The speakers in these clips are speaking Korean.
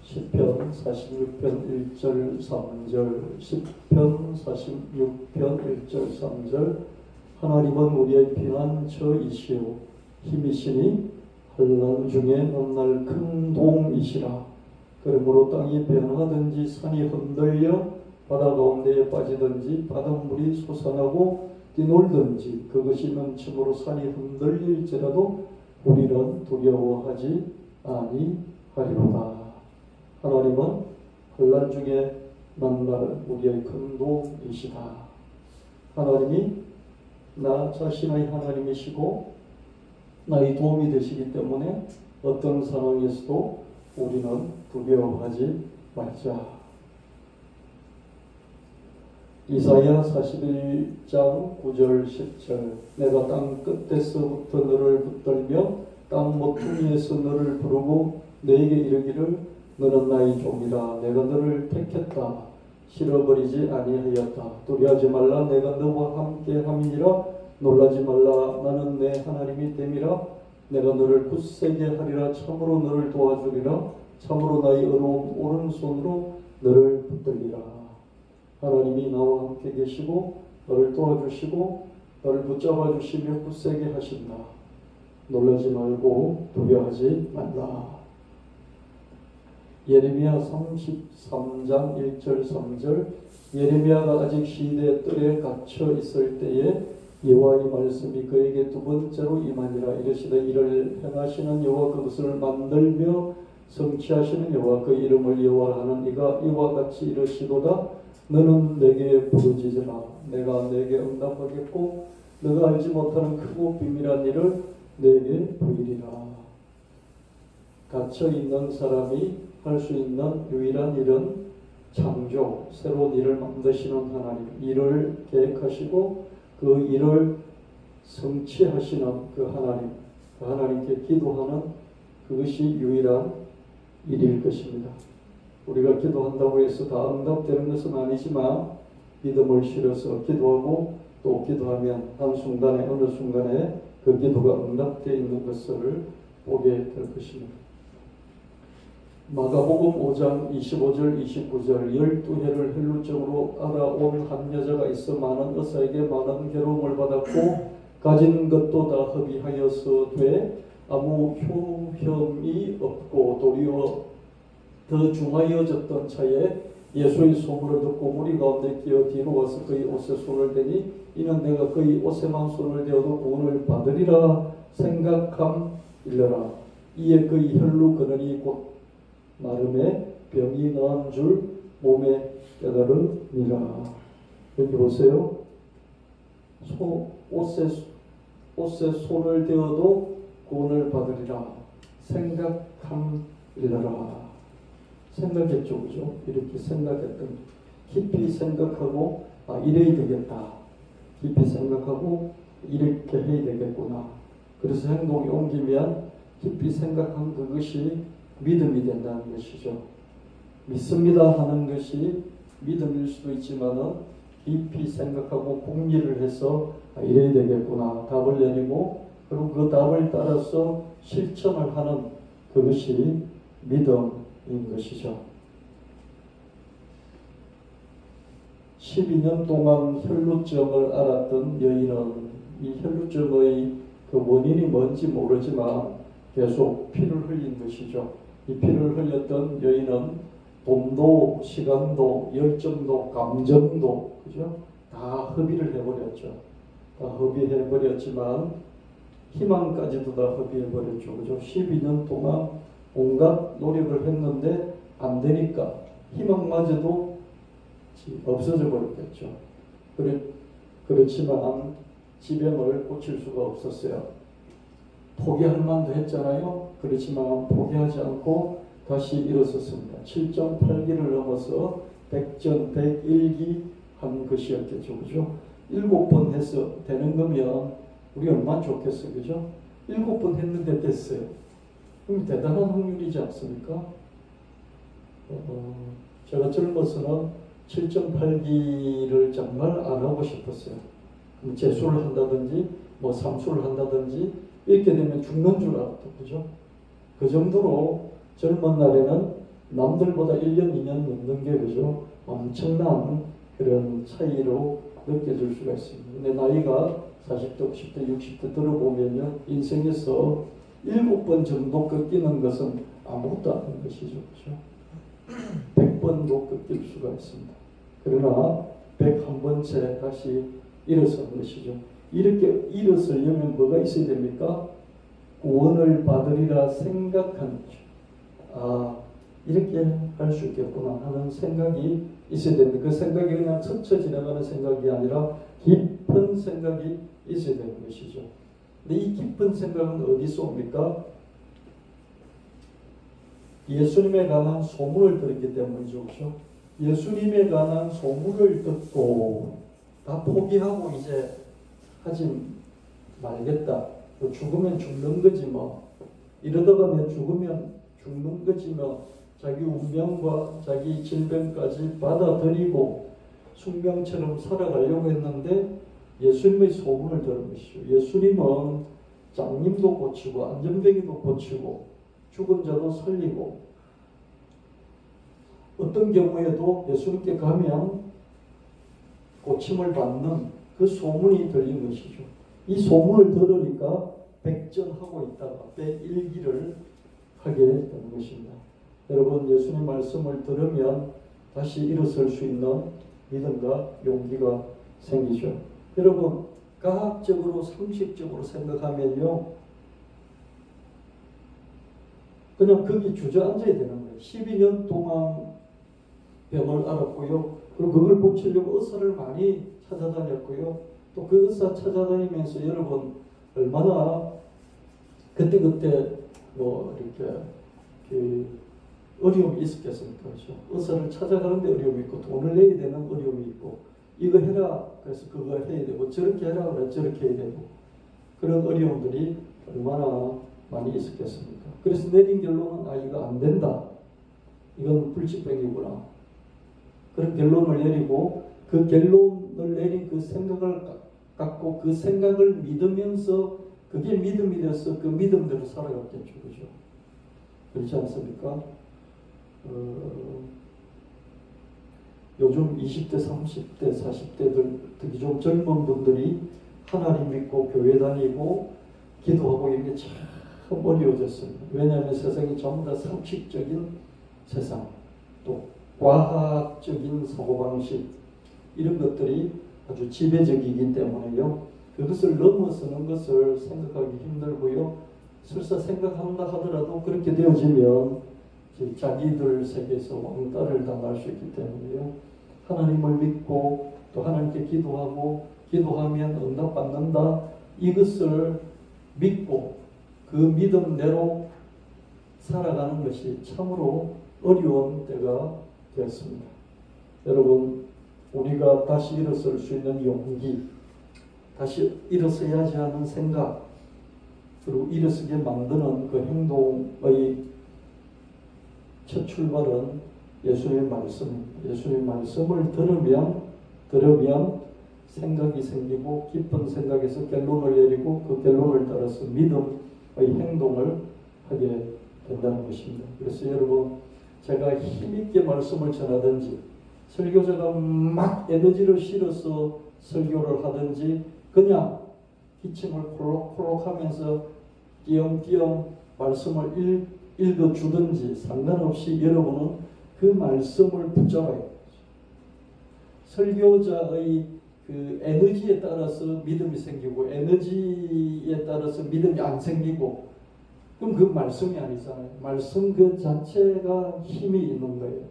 시편 46편 1절 3절, 시편 46편 1절 3절. 하나님은 우리의 피난처이시오 힘이시니 환난 중에 만날 큰 도움이시라. 그러므로 땅이 변하든지 산이 흔들려 바다 가운데에 빠지든지 바닷물이 솟아나고 뛰놀든지 그것이 넘침으로 산이 흔들릴지라도 우리는 두려워하지 아니하리로다. 하나님은 환난 중에 만날 우리의 큰 도움이시다. 하나님이 나 자신의 하나님이시고 나의 도움이 되시기 때문에 어떤 상황에서도 우리는 두려워하지 말자. 이사야 41장 9절 10절. 내가 땅 끝에서부터 너를 붙들며 땅 모퉁이에서 너를 부르고 너에게 이르기를 너는 나의 종이라. 내가 너를 택했다. 실어버리지 아니하였다. 두려워하지 말라. 내가 너와 함께 함이니라. 놀라지 말라. 나는 내 하나님이 됨이라. 내가 너를 굳세게 하리라. 참으로 너를 도와주리라. 참으로 나의 의로운 오른손으로 너를 붙들리라. 하나님이 나와 함께 계시고 너를 도와주시고 너를 붙잡아 주시며 굳세게 하신다. 놀라지 말고 두려워하지 말라. 예레미야 33장 1절 3절. 예레미야가 아직 시대의 뜰에 갇혀 있을 때에 여호와의 말씀이 그에게 두 번째로 임하니라. 이르시되 이를 행하시는 여호와 그것을 만들며 성취하시는 여호와 그 이름을 여호와하는 이가 이와 같이 이르시도다. 너는 내게 부르짖으라. 내가 내게 응답하겠고 너가 알지 못하는 크고 비밀한 일을 내게 보이리라. 갇혀있는 사람이 할 수 있는 유일한 일은 창조, 새로운 일을 만드시는 하나님, 일을 계획하시고 그 일을 성취하시는 그 하나님, 그 하나님께 기도하는 그것이 유일한 일일 것입니다. 우리가 기도한다고 해서 다 응답되는 것은 아니지만 믿음을 실어서 기도하고 또 기도하면 한순간에 어느 순간에 그 기도가 응답되어 있는 것을 보게 될 것입니다. 마가복음 5장 25절 29절. 12해를 혈루증으로 알아온 한 여자가 있어 많은 의사에게 많은 괴로움을 받았고 가진 것도 다 허비하여서 돼 아무 효험이 없고 도리어 더 중하여졌던 차에 예수의 소문을 듣고 무리 가운데 끼어 뒤로 와서 그의 옷에 손을 대니 이는 내가 그의 옷에만 손을 대어도 구원을 받으리라 생각함일러라. 이에 그의 혈루 근원이 곧 나름의 병이 나은 줄 몸에 깨달으니라. 여기 보세요. 옷에 손을 대어도 구원을 받으리라 생각함일러라. 생각했죠, 그죠? 이렇게 생각했던, 깊이 생각하고 이래야 되겠다. 깊이 생각하고 이렇게 해야 되겠구나. 그래서 행동이 옮기면 깊이 생각한 그것이 믿음이 된다는 것이죠. 믿습니다 하는 것이 믿음일 수도 있지만은 깊이 생각하고 궁리를 해서 이래야 되겠구나 답을 내리고 그리고 그 답을 따라서 실천을 하는 그것이 믿음인 것이죠. 12년 동안 혈루증을 앓았던 여인은 이 혈루증의 그 원인이 뭔지 모르지만 계속 피를 흘린 것이죠. 이 피를 흘렸던 여인은 돈도 시간도 열정도 감정도 그죠? 다 허비를 해버렸죠. 다 허비해버렸지만 희망까지도 다 허비해버렸죠. 그죠? 12년 동안 온갖 노력을 했는데 안 되니까 희망마저도 없어져 버렸겠죠. 그렇지만 지병을 고칠 수가 없었어요. 포기할 만도 했잖아요. 그렇지만 포기하지 않고 다시 일어섰습니다. 7.8기를 넘어서 100전101기 한 것이었겠죠. 그죠? 7번 해서 되는 거면 우리 얼마나 좋겠어요. 그죠? 7번 했는데 됐어요. 그럼 대단한 확률이지 않습니까? 제가 젊어서는 7.8기를 정말 안 하고 싶었어요. 그럼 재수를 한다든지 뭐 삼수를 한다든지 이렇게 되면 죽는 줄 알았던 거죠. 그 정도로 젊은 날에는 남들보다 1년, 2년 넘는 게 그죠? 엄청난 그런 차이로 느껴질 수가 있습니다. 근데 나이가 40대, 50대, 60대 들어보면요, 인생에서 7번 정도 꺾이는 것은 아무것도 아닌 것이죠. 그죠? 100번도 꺾일 수가 있습니다. 그러나 101번째 다시 일어서는 것이죠. 이렇게 일어서려면 뭐가 있어야 됩니까? 구원을 받으리라 생각하는 거죠. 아, 이렇게 할 수 있겠구나 하는 생각이 있어야 됩니다. 그 생각이 그냥 스쳐 지나가는 생각이 아니라 깊은 생각이 있어야 되는 것이죠. 근데 이 깊은 생각은 어디서 옵니까? 예수님에 관한 소문을 들었기 때문이죠. 그렇죠? 예수님에 관한 소문을 듣고 다 포기하고 이제 하지 말겠다. 죽으면 죽는 거지 뭐. 이러다가 내 죽으면 죽는 거지 뭐. 자기 운명과 자기 질병까지 받아들이고 숙명처럼 살아가려고 했는데 예수님의 소문을 들은 것이죠. 예수님은 장님도 고치고 안전뱅이도 고치고 죽은 자도 살리고 어떤 경우에도 예수님께 가면 고침을 받는 그 소문이 들린 것이죠. 이 소문을 들으니까 백전하고 있다가 백일기를 하게 된 것입니다. 여러분, 예수님 말씀을 들으면 다시 일어설 수 있는 믿음과 용기가 생기죠. 여러분, 과학적으로 상식적으로 생각하면요, 그냥 거기 주저앉아야 되는 거예요. 12년 동안 병을 앓았고요. 그리고 그걸 고치려고 의사를 많이 찾아다녔고요. 또 그 의사 찾아다니면서 여러분 얼마나 그때 뭐 이렇게 그 어려움이 있었겠습니까? 그렇죠? 의사를 찾아가는데 어려움이 있고 돈을 내야 되는 어려움이 있고 이거 해라 그래서 그거 해야 되고 저렇게 해라 그래 저렇게 해야 되고 그런 어려움들이 얼마나 많이 있었겠습니까? 그래서 내린 결론은 아 이거 안 된다. 이건 불치병이구나. 그런 결론을 내리고 그 결론을 내린 그 생각을 갖고 그 생각을 믿으면서 그게 믿음이 돼서 그 믿음대로 살아갔겠죠. 그죠? 그렇지 않습니까? 요즘 20대, 30대, 40대들 특히 좀 젊은 분들이 하나님 믿고 교회 다니고 기도하고 이런 게 참 어려워졌습니다. 왜냐하면 세상이 전부 다 상식적인 세상 또 과학적인 사고방식 이런 것들이 아주 지배적이기 때문에요. 그것을 넘어서는 것을 생각하기 힘들고요. 설사 생각한다 하더라도 그렇게 되어지면 자기들 세계에서 왕따를 당할 수 있기 때문에요. 하나님을 믿고 또 하나님께 기도하고 기도하면 응답받는다. 이것을 믿고 그 믿음대로 살아가는 것이 참으로 어려운 때가 되었습니다. 여러분, 우리가 다시 일어설 수 있는 용기, 다시 일어서야지 하는 생각, 그리고 일어서게 만드는 그 행동의 첫 출발은 예수님의 말씀입니다. 예수님의 말씀을 들으면 생각이 생기고 깊은 생각에서 결론을 내리고 그 결론을 따라서 믿음의 행동을 하게 된다는 것입니다. 그래서 여러분, 제가 힘있게 말씀을 전하든지 설교자가 막 에너지를 실어서 설교를 하든지 그냥 기침을 콜록콜록 하면서 띄엄띄엄 말씀을 읽어주든지 상관없이 여러분은 그 말씀을 붙잡아야 돼요. 설교자의 그 에너지에 따라서 믿음이 생기고 에너지에 따라서 믿음이 안 생기고 그럼 그 말씀이 아니잖아요. 말씀 그 자체가 힘이 있는 거예요.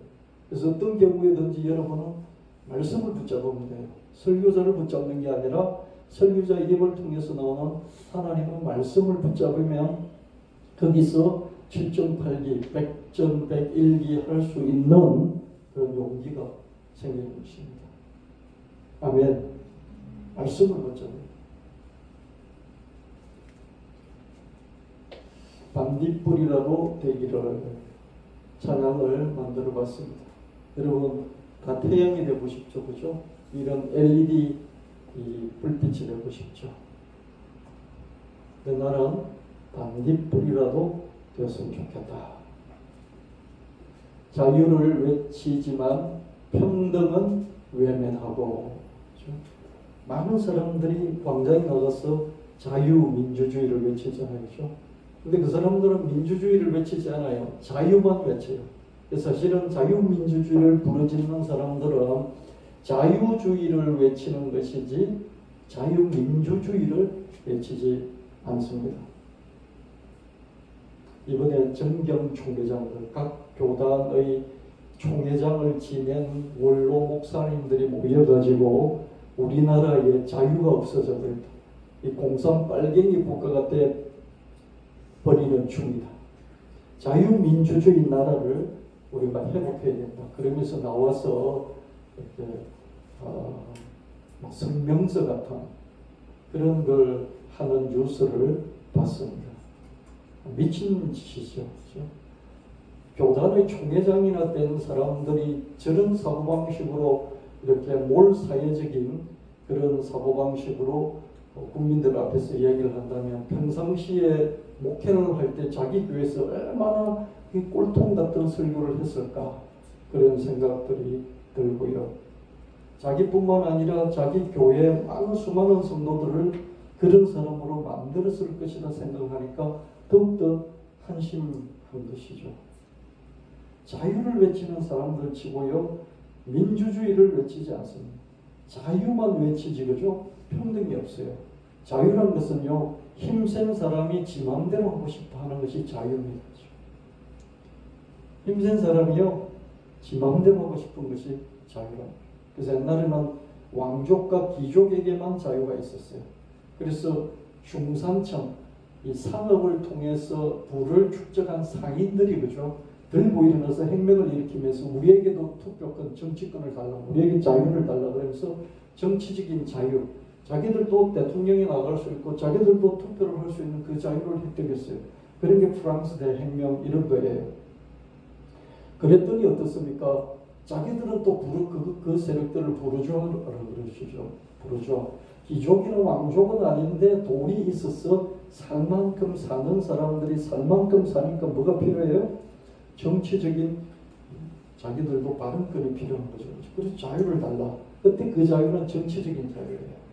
그래서 어떤 경우에든지 여러분은 말씀을 붙잡으면 돼요. 설교자를 붙잡는 게 아니라 설교자의 입을 통해서 나오는 하나님의 말씀을 붙잡으면 거기서 7.8기, 100전 101기 할 수 있는 그런 용기가 생기는 것입니다. 아멘. 말씀을 붙잡아요. 반딧불이라도 되기를 찬양을 만들어 봤습니다. 여러분 다 태양이 되고 싶죠, 그죠? 이런 LED 이 불빛이 되고 싶죠. 근데 나는 반딧불이라도 되었으면 좋겠다. 자유를 외치지만 평등은 외면하고, 그렇죠? 많은 사람들이 광장에 나가서 자유민주주의를 외치잖아요. 그렇죠? 근데 그 사람들은 민주주의를 외치지 않아요. 자유만 외쳐요. 사실은 자유민주주의를 부르짖는 사람들은 자유주의를 외치는 것이지 자유민주주의를 외치지 않습니다. 이번에 정경 총회장들, 각 교단의 총회장을 지낸 원로 목사님들이 모여가지고 우리나라에 자유가 없어져 버렸다. 이 공산 빨갱이 국가가 돼 버리는 중이다. 자유민주주의 나라를 우리가 회복해야 된다. 그러면서 나와서 이렇게 성명서 같은 그런 걸 하는 뉴스를 봤습니다. 미친 짓이죠. 그렇죠? 교단의 총회장이나 된 사람들이 저런 사고방식으로 이렇게 몰사회적인 그런 사고방식으로 국민들 앞에서 이야기를 한다면 평상시에 목회를 할 때 자기 교회에서 얼마나 꼴통 같은 설교를 했을까, 그런 생각들이 들고요. 자기뿐만 아니라 자기 교회의 많은 수많은 성도들을 그런 사람으로 만들었을 것이라 생각하니까 더욱더 한심한 것이죠. 자유를 외치는 사람들 치고요, 민주주의를 외치지 않습니다. 자유만 외치지, 그죠? 평등이 없어요. 자유란 것은요, 힘센 사람이 지 마음대로 하고 싶어 하는 것이 자유입니다. 힘센 사람이요, 지 마음대로 하고 싶은 것이 자유랍니다. 그래서 옛날에는 왕족과 귀족에게만 자유가 있었어요. 그래서 중산층, 이 산업을 통해서 부를 축적한 상인들이, 그죠? 들고 일어나서 혁명을 일으키면서 우리에게도 투표권, 정치권을 달라, 우리에게 자유를 달라 그러면서 정치적인 자유, 자기들도 대통령에 나갈 수 있고 자기들도 투표를 할 수 있는 그 자유를 획득했어요. 그런 게 프랑스 대혁명 이런 거예요. 그랬더니 어떻습니까? 자기들은 또 그 세력들을 부르주아라고 그러시죠. 부르주아. 귀족이나 왕족은 아닌데 돈이 있어서 살 만큼 사는 사람들이 살 만큼 사니까 뭐가 필요해요? 정치적인 자기들도 발언권이 필요한 거죠. 그래서 자유를 달라. 그때 그 자유는 정치적인 자유예요.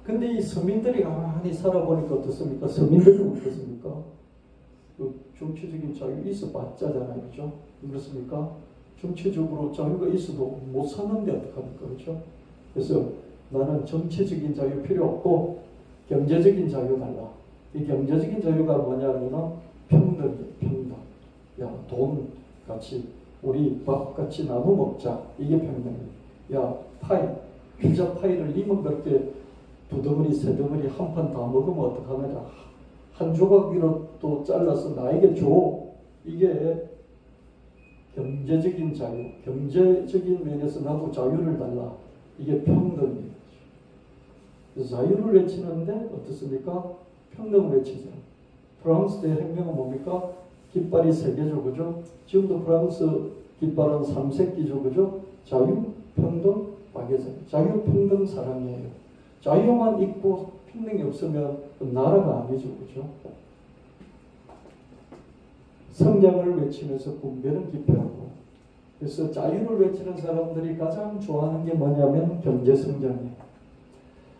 근데 이 서민들이 가만히 살아보니까 어떻습니까? 서민들은 어떻습니까? 그 정치적인 자유 있어봤자잖아요. 그렇죠? 그렇습니까? 정치적으로 자유가 있어도 못 사는데 어떡합니까? 그렇죠? 그래서 나는 정치적인 자유 필요 없고 경제적인 자유 달라. 이 경제적인 자유가 뭐냐면 평등이에요. 평등. 야, 돈 같이 우리 밥 같이 나눠 먹자. 이게 평등이에요. 야, 파이, 피자 파이를 니만 그렇게 두 덩어리, 세 덩어리 한 판 다 먹으면 어떡하느냐. 한 조각이라도 잘라서 나에게 줘. 이게 경제적인 자유, 경제적인 면에서 나도 자유를 달라. 이게 평등이에요. 그래서 자유를 외치는데 어떻습니까? 평등을 외치죠. 프랑스 대혁명은 뭡니까? 깃발이 3개죠. 그죠? 지금도 프랑스 깃발은 3색기죠. 그죠? 자유, 평등, 박애자. 자유, 평등, 사랑이에요. 자유만 있고 평등이 없으면 나라가 아니죠. 그죠? 성장을 외치면서 분배는 기피하고. 그래서 자유를 외치는 사람들이 가장 좋아하는 게 뭐냐면 경제성장이에요.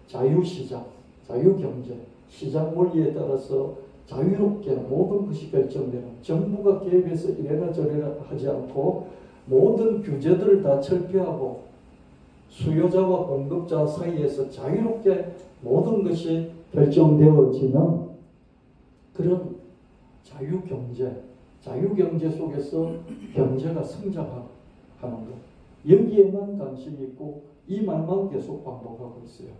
자유시장, 자유경제, 시장 원리에 따라서 자유롭게 모든 것이 결정되는, 정부가 개입해서 이래라 저래라 하지 않고 모든 규제들을 다 철폐하고 수요자와 공급자 사이에서 자유롭게 모든 것이 결정되어지는 그런 자유경제, 자유경제 속에서 경제가 성장하는 것, 여기에만 관심이 있고 이 말만 계속 반복하고 있어요.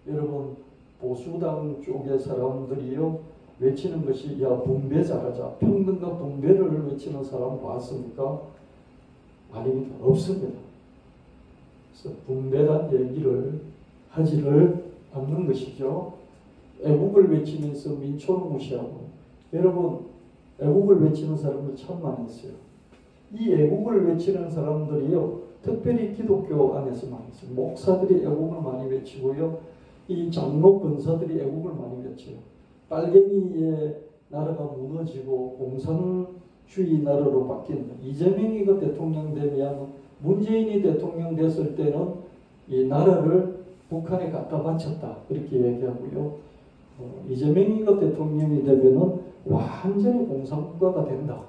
여러분, 보수당 쪽의 사람들이요 외치는 것이 야 분배 잘하자, 평등과 분배를 외치는 사람 봤습니까? 아닙니다. 없습니다. 그래서 분배란 얘기를 하지를 않는 것이죠. 애국을 외치면서 민초를 무시하고. 여러분, 애국을 외치는 사람들 참 많이 있어요. 이 애국을 외치는 사람들이요 특별히 기독교 안에서 많이 있어요. 목사들이 애국을 많이 외치고요, 이 장로 권사들이 애국을 많이 외쳐요. 빨갱이의 나라가 무너지고 공산 주의 나라로 바뀐다. 이재명이 그 대통령 되면 문재인이 대통령 됐을 때는 이 나라를 북한에 갖다 바쳤다. 그렇게 얘기하고요. 이재명이 그 대통령이 되면은 완전히 공산국가가 된다.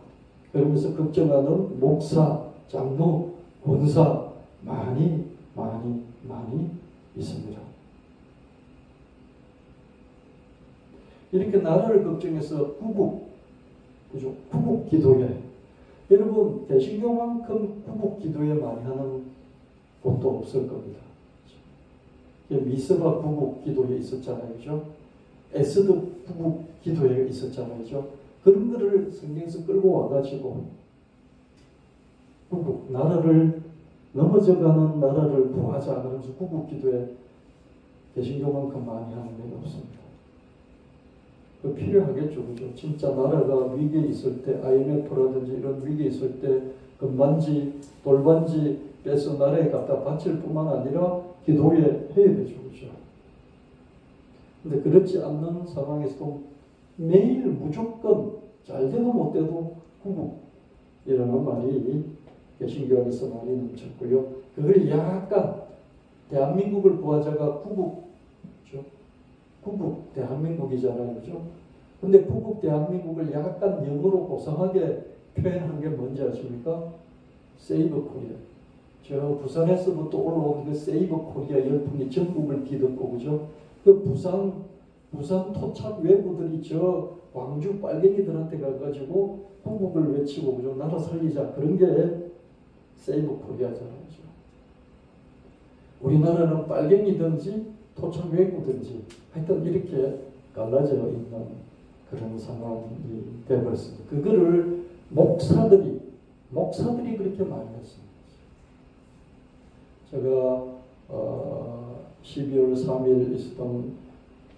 그러면서 걱정하는 목사, 장로, 권사 많이 있습니다. 이렇게 나라를 걱정해서 그죠? 구국 기도회. 여러분, 개신교만큼 구국 기도회 많이 하는 곳도 없을 겁니다. 미스바 구국 기도회 있었잖아요. 그죠? 에스드 구국 기도회가 있었잖아요. 그죠? 그런 거를 성경에서 끌고 와가지고 구국, 나라를 넘어져가는 나라를 구하자. 그러면서 구국 기도회 개신교만큼 많이 하는 데가 없습니다. 그 필요하겠죠. 그죠? 진짜 나라가 위기에 있을 때, IMF라든지 이런 위기에 있을 때, 금반지, 돌반지 빼서 나라에 갖다 바칠 뿐만 아니라 기도에 해야 되죠. 그죠? 근데 그렇지 않는 상황에서도 매일 무조건 잘 돼도 못 돼도 구국이라는 말이 개신교 안에서 많이 넘쳤고요. 그걸 약간 대한민국을 구하자가 구국, 구국 대한민국이잖아요. 그죠? 근데 구국 대한민국을 약간 영어로 고상하게 표현한 게 뭔지 아십니까? 세이브 코리아. 저 부산에서부터 올라온 그 세이브 코리아 열풍이 전국을 뒤덮고, 그죠? 그 부산 토착 외부들이 저 광주 빨갱이들한테 가가지고 구국을 외치고, 그죠? 나라 살리자. 그런 게 세이브 코리아잖아요. 그죠? 우리나라는 빨갱이든지 토착 외구든지 하여튼 이렇게 갈라져 있는 그런 상황이 되어버렸습니다. 그거를 목사들이 그렇게 많이 했습니다. 제가 12월 3일 있었던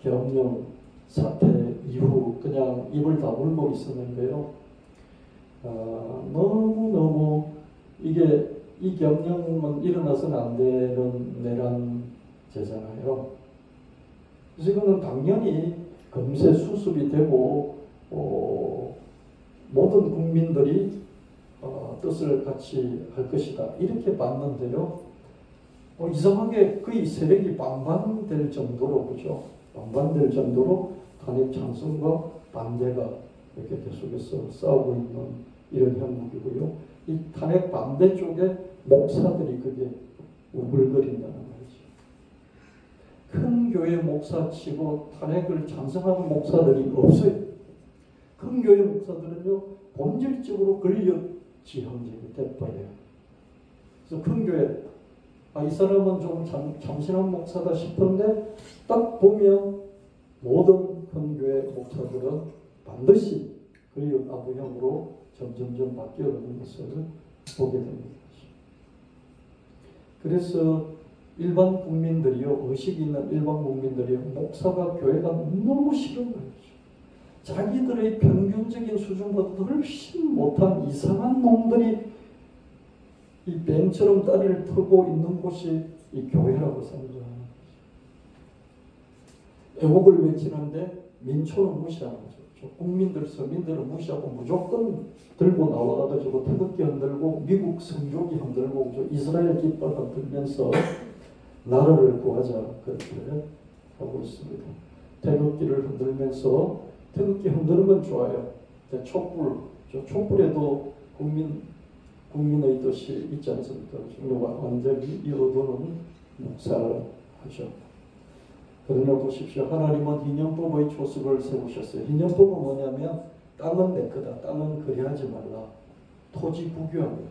계엄령 사태 이후 그냥 입을 다물고 있었는데요. 너무 이 계엄령은 일어나서는 안 되는 내란죄잖아요. 그래서 이거는 당연히 금세 수습이 되고 모든 국민들이 뜻을 같이 할 것이다. 이렇게 봤는데요. 이상하게 거의 세력이 반반될 정도로, 그죠? 반반될 정도로 탄핵 찬성과 반대가 이렇게 계속해서 싸우고 있는 이런 형국이고요. 이 탄핵 반대 쪽에 목사들이 그게 우글거린다는 말이죠. 큰 교회 목사치고 탄핵을 찬성하는 목사들이 없어요. 큰 교회 목사들은요, 본질적으로 권력지향적이 돼버려요. 그래서 큰 교회, 이 사람은 좀 참신한 목사다 싶은데 딱 보면 모든 큰 교회 목사들은 반드시 권력 아부형으로 점점점 바뀌어가는 것을 보게 됩니다. 그래서 일반 국민들이요, 의식 있는 일반 국민들이요, 목사가 교회가 너무 싫은 거예요. 자기들의 평균적인 수준보다 훨씬 못한 이상한 놈들이 이 뱀처럼 다리를 털고 있는 곳이 이 교회라고 생각합니다. 애국을 외치는데 민초는 무시하는 거죠. 서민들은 무시하고 무조건 들고 나와가지고 태극기 흔들고 미국 성조기 흔들고 이스라엘 깃발 흔들면서 나라를 구하자 그렇게 하고 있습니다. 태극기를 흔들면서 태극기 흔드는 건 좋아요. 촛불에도 국민의 뜻이 있지 않습니까? 완전히 이 의도는 묵살하죠. 그러나 보십시오. 하나님은 희년법의 조석을 세우셨어요. 희년법은 뭐냐면 땅은 내 거다. 땅은 그리하지 말라. 토지 국유하는 거죠.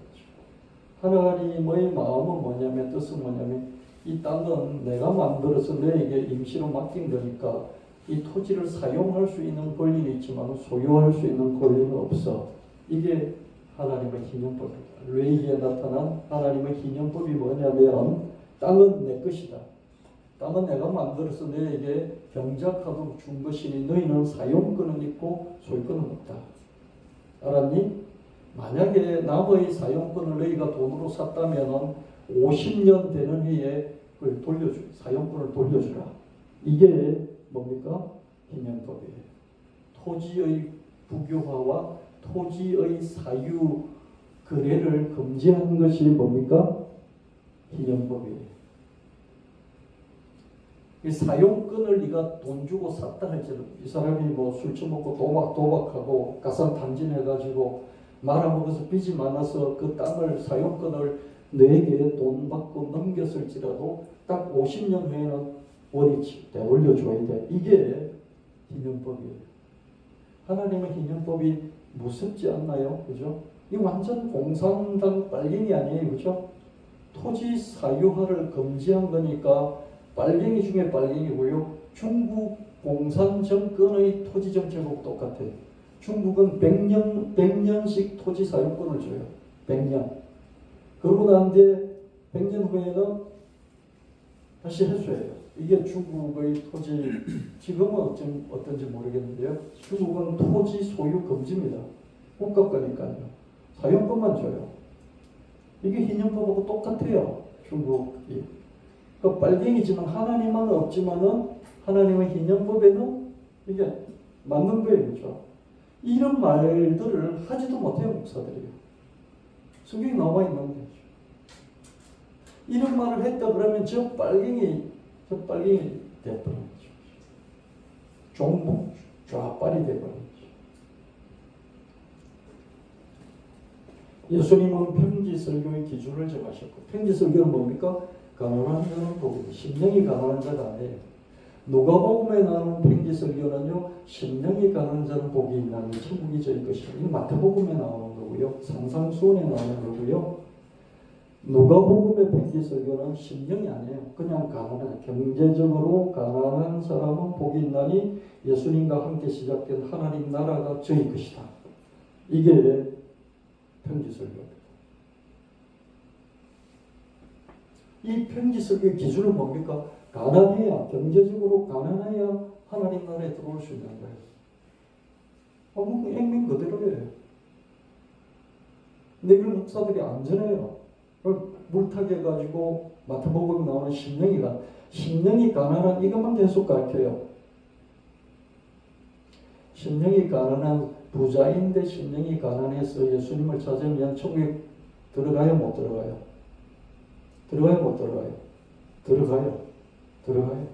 하나님의 마음은 뭐냐면, 뜻은 뭐냐면, 이 땅은 내가 만들어서 너에게 임시로 맡긴 거니까 이 토지를 사용할 수 있는 권리는 있지만 소유할 수 있는 권리는 없어. 이게 하나님의 희년법입니다. 레위기에 나타난 하나님의 희년법이 뭐냐면, 땅은 내 것이다. 땅은 내가 만들어서 너에게 경작하도록 준 것이니 너희는 사용권은 있고 소유권은 없다. 알았니? 만약에 남의 사용권을 너희가 돈으로 샀다면 50년 되는 해에 그걸 사용권을 돌려주라. 이게 뭡니까? 희년법이에요. 토지의 국유화와 토지의 사유 거래를 금지한 것이 뭡니까? 희년법이에요. 이 사용권을 네가 돈 주고 샀다 할지라도 이 사람이 뭐 술 처먹고 도박하고 가산탐진해가지고 말아먹어서 빚이 많아서 그 땅을 사용권을 너에게 돈 받고 넘겼을지라도 딱 50년 후에는 원위치 되돌려줘야 돼. 이게 희년법이에요. 하나님의 희년법이 무섭지 않나요? 그죠? 이 완전 공산당 빨갱이 아니에요. 그죠? 토지 사유화를 금지한 거니까 빨갱이 중에 빨갱이고요. 중국 공산 정권의 토지 정책하고 똑같아요. 중국은 100년씩 토지 사용권을 줘요. 100년. 그러고 난 뒤에 100년 후에는 다시 회수해요. 이게 중국의 토지, 지금은 어떤지 모르겠는데요. 중국은 토지 소유 금지입니다. 국가 거니까요. 사용권만 줘요. 이게 희년법하고 똑같아요. 중국이. 그 빨갱이지만 하나님은 없지만은 하나님의 희년법에는 이게 맞는 거예요. 그렇죠? 이런 말들을 하지도 못해요. 목사들이요. 성경에 나와 있는 거죠. 이런 말을 했다 그러면 저 빨갱이 되어버린 거죠. 종북 좌빨이 되어버린 거죠. 예수님은 평지설교의 기준을 정하셨고, 평지설교는 뭡니까? 가난한 자는 복이고 심령이 가난한 자가 아니에요. 누가복음에 나오는 평지설교는요, 심령이 가난한 자는 복이 있나니 천국이 저희 것이다. 이 마태복음에 나오는 거고요, 상상수훈에 나오는 거고요. 누가복음의 평지설교는 심령이 아니에요. 그냥 가난한, 경제적으로 가난한 사람은 복이 있나니 예수님과 함께 시작된 하나님 나라가 저희 것이다. 이게 평지설교입니다. 이 평지설교의 기준은 뭡니까? 가난해야, 경제적으로 가난해야 하나님 나라에 들어올 수 있는 거예요. 액면 그대로예요. 근데 그 목사들이 안전해요. 물타기 해가지고 마태복음에 나오는 심령이 가난한 이것만 계속 가르쳐요. 심령이 가난한 부자인데 심령이 가난해서 예수님을 찾으면 천국에 들어가요? 못 들어가요? 들어가요? 못 들어가요? 들어가요.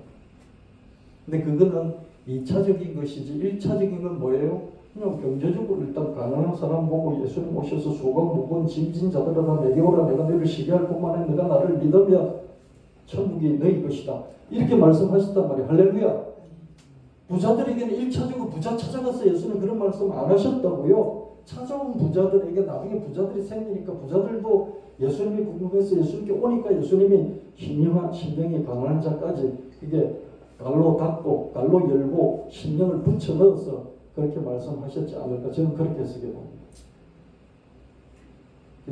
근데 그거는 2차적인 것이지 1차적인 건 뭐예요? 그냥 경제적으로 일단 가난한 사람 보고 예수님 오셔서 수강 무거운 짐진 자들아 내게 오라 내가 너를 시기할 뿐만 아니라 내가 나를 믿으면 천국이 너희 것이다. 이렇게 말씀하셨단 말이에요. 할렐루야. 부자들에게는 1차적으로 부자 찾아가서 예수님 그런 말씀 안 하셨다고요. 찾아온 부자들에게 나중에 부자들이 생기니까 부자들도 예수님이 궁금해서 예수님께 오니까 예수님이 신령한 심령이 가난한 자까지 이게 갈로 닫고 갈로 열고 심령을 붙여 넣어서 그렇게 말씀하셨지 않을까 저는 그렇게 해석해 봅니다.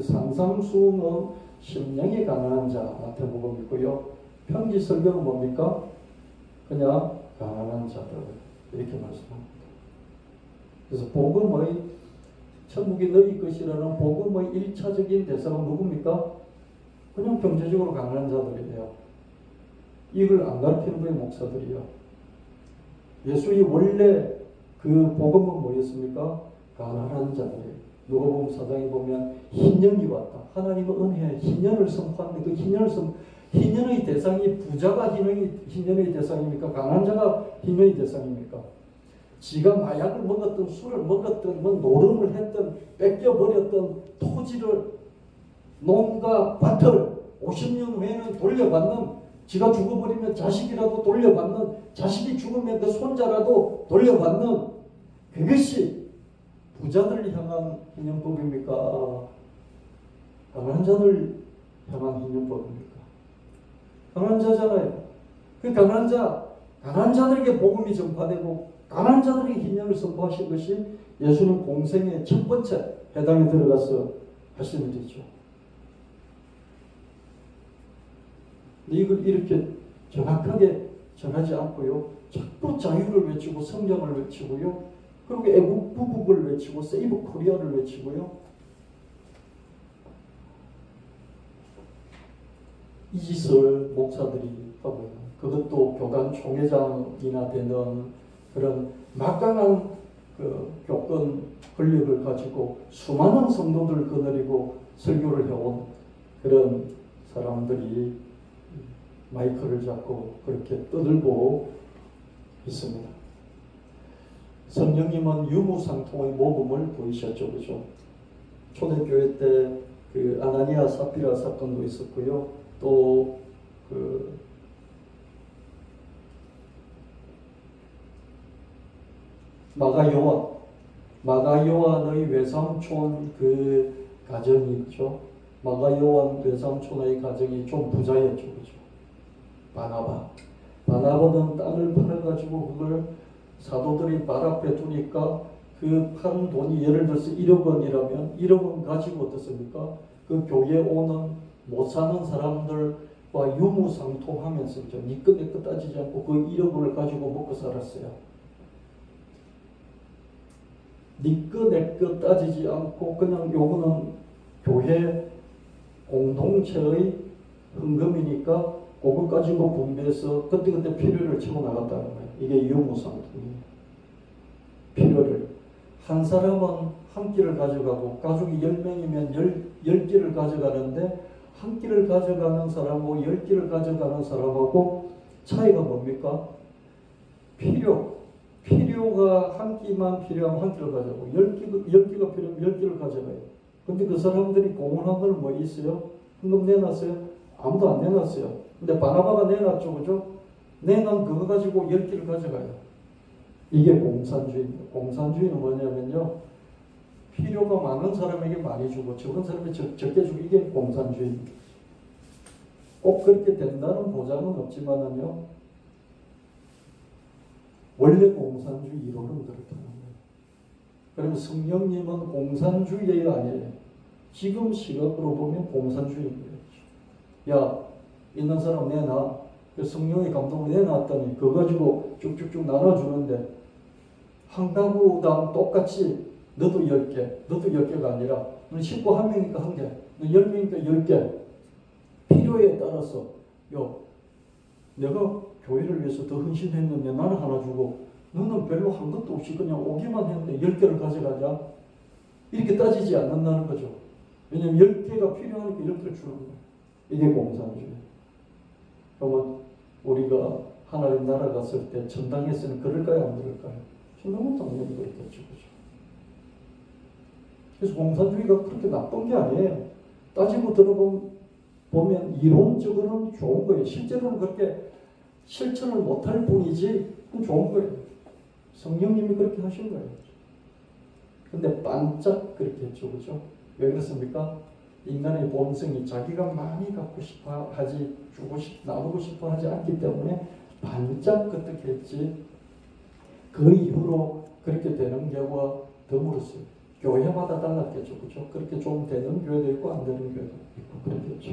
상상수는 심령이 가난한 자 마태복음이고요. 평지설교는 뭡니까? 그냥 가난한 자들 이렇게 말씀합니다. 그래서 복음의 천국이 너희 것이라는 복음의 1차적인 대상은 누굽니까? 그냥 경제적으로 가난한 자들이에요. 이걸 안 가르치는 거예요, 목사들이요. 예수의 원래 그 복음은 뭐였습니까? 가난한 자들이에요. 누가복음 4장에 보면 희년이 왔다. 하나님의 은혜에 희년을 선포하는데 그 희년의 대상이 부자가 희년의 대상입니까? 가난한 자가 희년의 대상입니까? 지가 마약을 먹었던 술을 먹었던 뭐 노름을 했던 뺏겨버렸던 토지를 농가 밭을 50년 후에는 돌려받는 지가 죽어버리면 자식이라도 돌려받는 자식이 죽으면 그 손자라도 돌려받는 그것이 부자들 향한 희년법입니까? 가난한 자들 향한 희년법입니까? 가난한 자잖아요. 그 가난한 자들에게 복음이 전파되고 가난한 자들에게 희년을 선포하신 것이 예수님 공생의 첫 번째 회당에 들어가서 하신 일이죠. 이걸 이렇게 정확하게 전하지 않고요. 자꾸 자유를 외치고 성경을 외치고요. 그리고 애국 부국을 외치고 세이브 코리아를 외치고요. 이 짓을 목사들이 하고요. 그것도 교단 총회장이나 되는 그런 막강한 그 교권 권력을 가지고 수많은 성도들을 거느리고 설교를 해온 그런 사람들이 마이크를 잡고 그렇게 떠들고 있습니다. 성령님은 유무상통의 모범을 보이셨죠, 그죠? 초대교회 때 그 아나니아 삽비라 사건도 있었고요. 또 그 마가요한의 외삼촌 그 가정이 있죠. 마가요한 외삼촌의 가정이 좀 부자였죠, 그죠? 바나바는 땅을 팔아가지고 그걸 사도들이 발 앞에 두니까 그 판 돈이 예를 들어서 1억 원이라면 1억 원 가지고 어떻습니까? 그 교회 오는 못 사는 사람들과 유무상통하면서 니 것 내 것 따지지 않고 그 1억 원을 가지고 먹고 살았어요. 니 것 내 것 따지지 않고 그냥 요거는 교회 공동체의 헌금이니까 그거 가지고 분배해서 그때그때 필요를 채워나갔다는 거예요. 이게 유무상통이에요. 필요를. 한 사람은 한 끼를 가져가고 가족이 10명이면 10끼를 가져가는데 한 끼를 가져가는 사람하고 10끼를 가져가는 사람하고 차이가 뭡니까? 필요가 한 끼만 필요하면 한 끼를 가져가고 10끼가 필요하면 10끼를 가져가요. 근데 그 사람들이 공헌한 건 뭐 있어요? 헌금 내놨어요? 아무도 안 내놨어요. 근데 바나바가 내놨죠, 그죠? 내놓은 그거 가지고 10끼를 가져가요. 이게 공산주의입니다. 공산주의는 뭐냐면요, 필요가 많은 사람에게 많이 주고 적은 사람에게 적게 주고, 이게 공산주의입니다. 꼭 그렇게 된다는 보장은 없지만은요, 원래 공산주의 이론은 그렇다는 거예요. 그러면 성령님은 공산주의가 아니에요. 지금 시각으로 보면 공산주의입니다. 야, 있는 사람 내놔. 성령의 감동을 내놨더니 그거 가지고 쭉쭉쭉 나눠주는데 한 가구당 똑같이 너도 10개, 너도 10개가 아니라 너 식구 1명이니까 1개, 너 10명이니까 10개. 필요에 따라서 내가 교회를 위해서 더 헌신했는데 나는 하나 주고 너는 별로 한 것도 없이 그냥 오기만 했는데 10개를 가져가자. 이렇게 따지지 않는다는 거죠. 왜냐하면 10개가 필요하니까 10개를 주는 거예요. 이게 공산주의. 그러면 우리가 하나님 나라 갔을 때 천당에서는 그럴까요? 안 그럴까요? 천당은 당연히 그렇겠죠. 그죠? 그래서 공산주의가 그렇게 나쁜 게 아니에요. 따지고 들어보면 이론적으로는 좋은 거예요. 실제로는 그렇게 실천을 못할 뿐이지 좋은 거예요. 성령님이 그렇게 하신 거예요. 근데 반짝 그렇게 했죠. 그죠? 왜 그렇습니까? 인간의 본성이 자기가 많이 갖고 싶어 하지, 나누고 싶어 하지 않기 때문에 반짝 그렇게 했지, 그 이후로 그렇게 되는 경우가 드물었어요. 교회마다 달랐겠죠. 그죠? 그렇게 좀 되는 교회도 있고 안 되는 교회도 있고 그렇겠죠.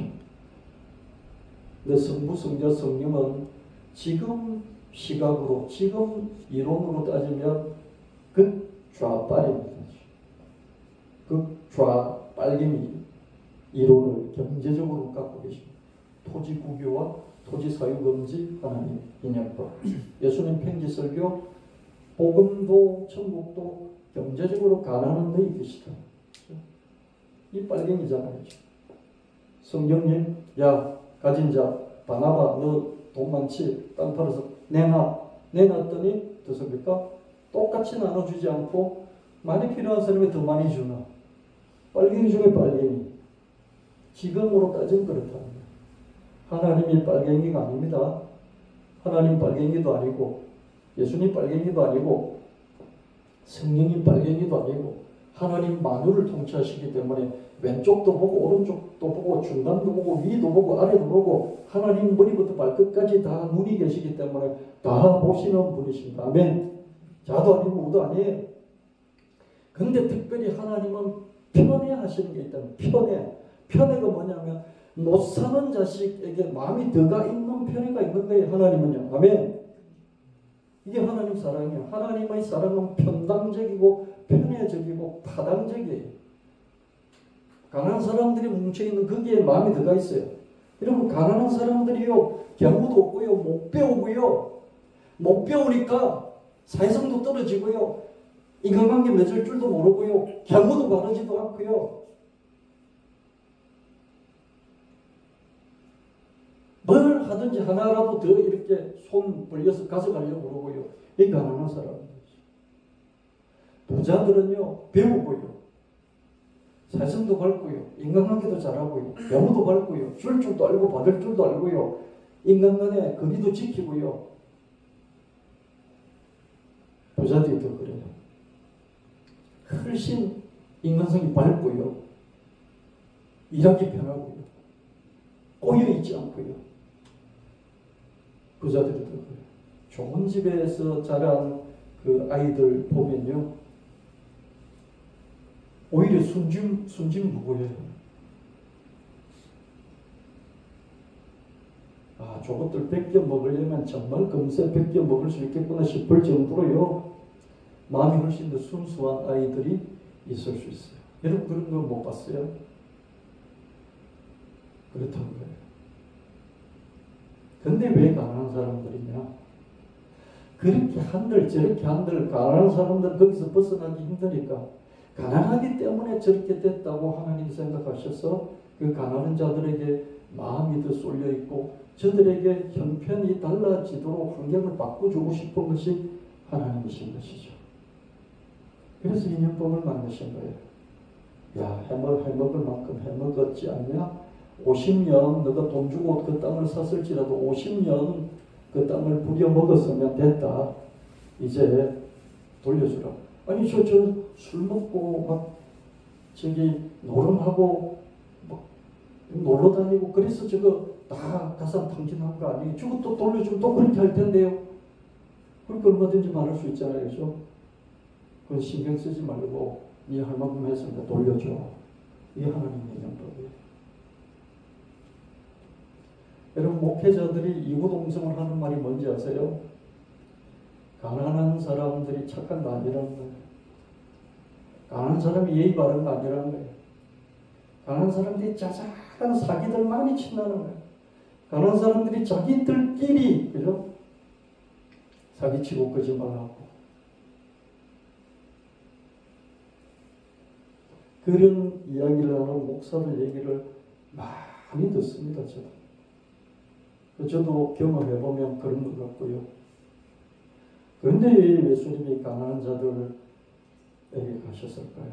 근데 성부, 성자, 성령은 지금 시각으로, 지금 이론으로 따지면 극좌빨입니다. 극좌빨림이 이론을 경제적으로 갖고 계십니다. 토지 국유와 토지 사유 금지 하나님 인연법. 예수님 편지설교, 복음도 천국도 경제적으로 가난한 데에 계시다. 이 빨갱이잖아요. 성령님, 야 가진 자 바나바 너 돈 많지? 땅 팔아서 내놨더니 어떻습니까? 똑같이 나눠주지 않고 많이 필요한 사람이 더 많이 주나. 빨갱이 중에 빨갱이. 지금으로 따지면 그렇다. 하나님이 빨갱이가 아닙니다. 하나님 빨갱이도 아니고 예수님 빨갱이도 아니고 성령님 빨갱이도 아니고 하나님 만유를 통치하시기 때문에 왼쪽도 보고 오른쪽도 보고 중간도 보고 위도 보고 아래도 보고 하나님 머리부터 발끝까지 다 눈이 계시기 때문에 다 보시는 분이십니다. 아멘. 자도 아니고 우도 아니에요. 근데 특별히 하나님은 편애하시는 게 있다면 편애가 뭐냐면 못 사는 자식에게 마음이 더가 있는 편애가 있는 거예요. 하나님은요. 아멘. 이게 하나님 사랑이에요. 하나님의 사랑은 편당적이고 편애적이고 타당적이에요. 가난한 사람들이 뭉쳐있는 거기에 마음이 들어가 있어요. 여러분 가난한 사람들이요 경우도 없고요 못 배우고요 못 배우니까 사회성도 떨어지고요 인간관계 맺을 줄도 모르고요. 결모도 바르지도 않고요. 뭘 하든지 하나라도 더 이렇게 손 벌려서 가져가려고 그러고요. 이 가난한 사람이죠. 부자들은요, 배우고요. 세상도 밝고요. 인간관계도 잘하고요. 영어도 밝고요. 줄 줄도 알고 받을 줄도 알고요. 인간 간의 거리도 지키고요. 부자들이 더 그래요. 훨씬 인간성이 밝고요. 일하기 편하고요. 꼬여있지 않고요. 부자들이 더 그래요. 좋은 집에서 자란 그 아이들 보면요. 오히려 순진무구해요. 아, 저것들 뺏겨 먹으려면 정말 금세 뺏겨 먹을 수 있겠구나 싶을 정도로요. 마음이 훨씬 더 순수한 아이들이 있을 수 있어요. 여러분 그런 거 못 봤어요? 그렇다는 거예요. 근데 왜 가난한 사람들이냐? 그렇게 한들 저렇게 한들 가난한 사람들 거기서 벗어나기 힘드니까 가난하기 때문에 저렇게 됐다고 하나님이 생각하셔서 그 가난한 자들에게 마음이 더 쏠려 있고 저들에게 형편이 달라지도록 환경을 바꿔주고 싶은 것이 하나님이신 것이죠. 그래서 인연법을 만드신 거예요. 야, 해먹을 만큼 해먹었지 않냐? 50년 너가 돈 주고 그 땅을 샀을지라도 50년 그 땅을 부려먹었으면 됐다. 이제 돌려주라. 아니 저 술 먹고 막 저기 노름하고 막 놀러 다니고 그래서 저거 다 가산탕진한 거 아니에요? 저것도 돌려주면 또 그렇게 할 텐데요. 그렇게 얼마든지 말할 수 있잖아요. 그죠? 그건 신경 쓰지 말고 네 할 만큼 했으니까 돌려줘. 이게 하나님의 영법이에요. 여러분 목회자들이 이구동성을 하는 말이 뭔지 아세요? 가난한 사람들이 착한 거 아니라는 거예요. 가난한 사람이 예의 바른 거 아니라는 거예요. 가난한 사람들이 자잘한 사기들 많이 친다는 거예요. 가난한 사람들이 자기들끼리 그죠? 사기치고 거짓말하고 그런 이야기를 하는 목사들 얘기를 많이 듣습니다. 저도 경험해보면 그런 것 같고요. 그런데 왜 예수님이 가난한 자들에게 가셨을까요?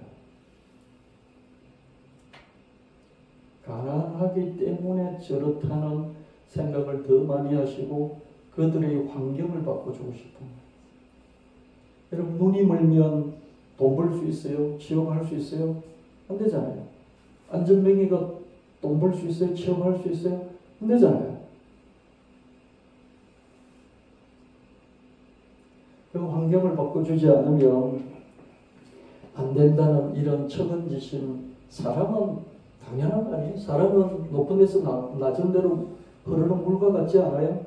가난하기 때문에 저렇다는 생각을 더 많이 하시고 그들의 환경을 바꿔주고 싶은 거예요. 여러분 눈이 멀면 돈 벌 수 있어요? 취업할 수 있어요? 안 되잖아요. 안전뱅이가 돈 벌 수 있어요? 취업할 수 있어요? 안 되잖아요. 그 환경을 바꿔주지 않으면 안 된다는 이런 척은지신 사람은 당연한 거 아니에요? 사람은 높은 데서 낮은 데로 흐르는 물과 같지 않아요?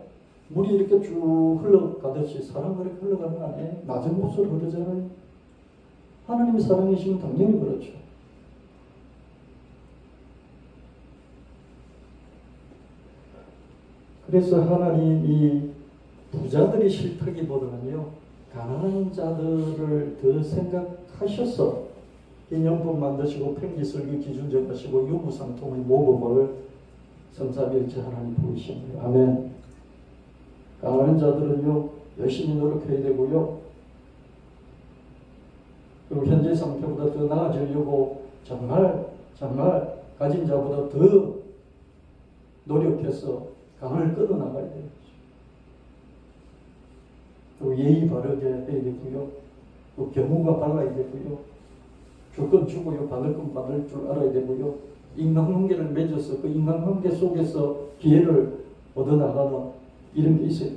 물이 이렇게 쭉 흘러가듯이 사람은 그렇게 흘러가는 거 아니에요? 낮은 곳으로 흐르잖아요. 하나님이 사랑이시면 당연히 그렇죠. 그래서 하나님이 부자들이 싫다기보다는요. 가난한 자들을 더 생각하셔서 인연법 만드시고 평지설교 기준 정하시고 유무상통의 모범을 성삼일체 하나님 부르신 거예요. 아멘. 가난한 자들은요 열심히 노력해야 되고요. 그리고 현재 상태보다 더 나아지려고 정말 가진 자보다 더 노력해서 강을 끊어나가야 돼요. 또 예의 바르게 해야 되고요. 또 경우가 발라야 되고요. 줄 건 주고요. 받을 건 받을 줄 알아야 되고요. 인간관계를 맺어서 그 인간관계 속에서 기회를 얻어나가는 이런 게 있어요.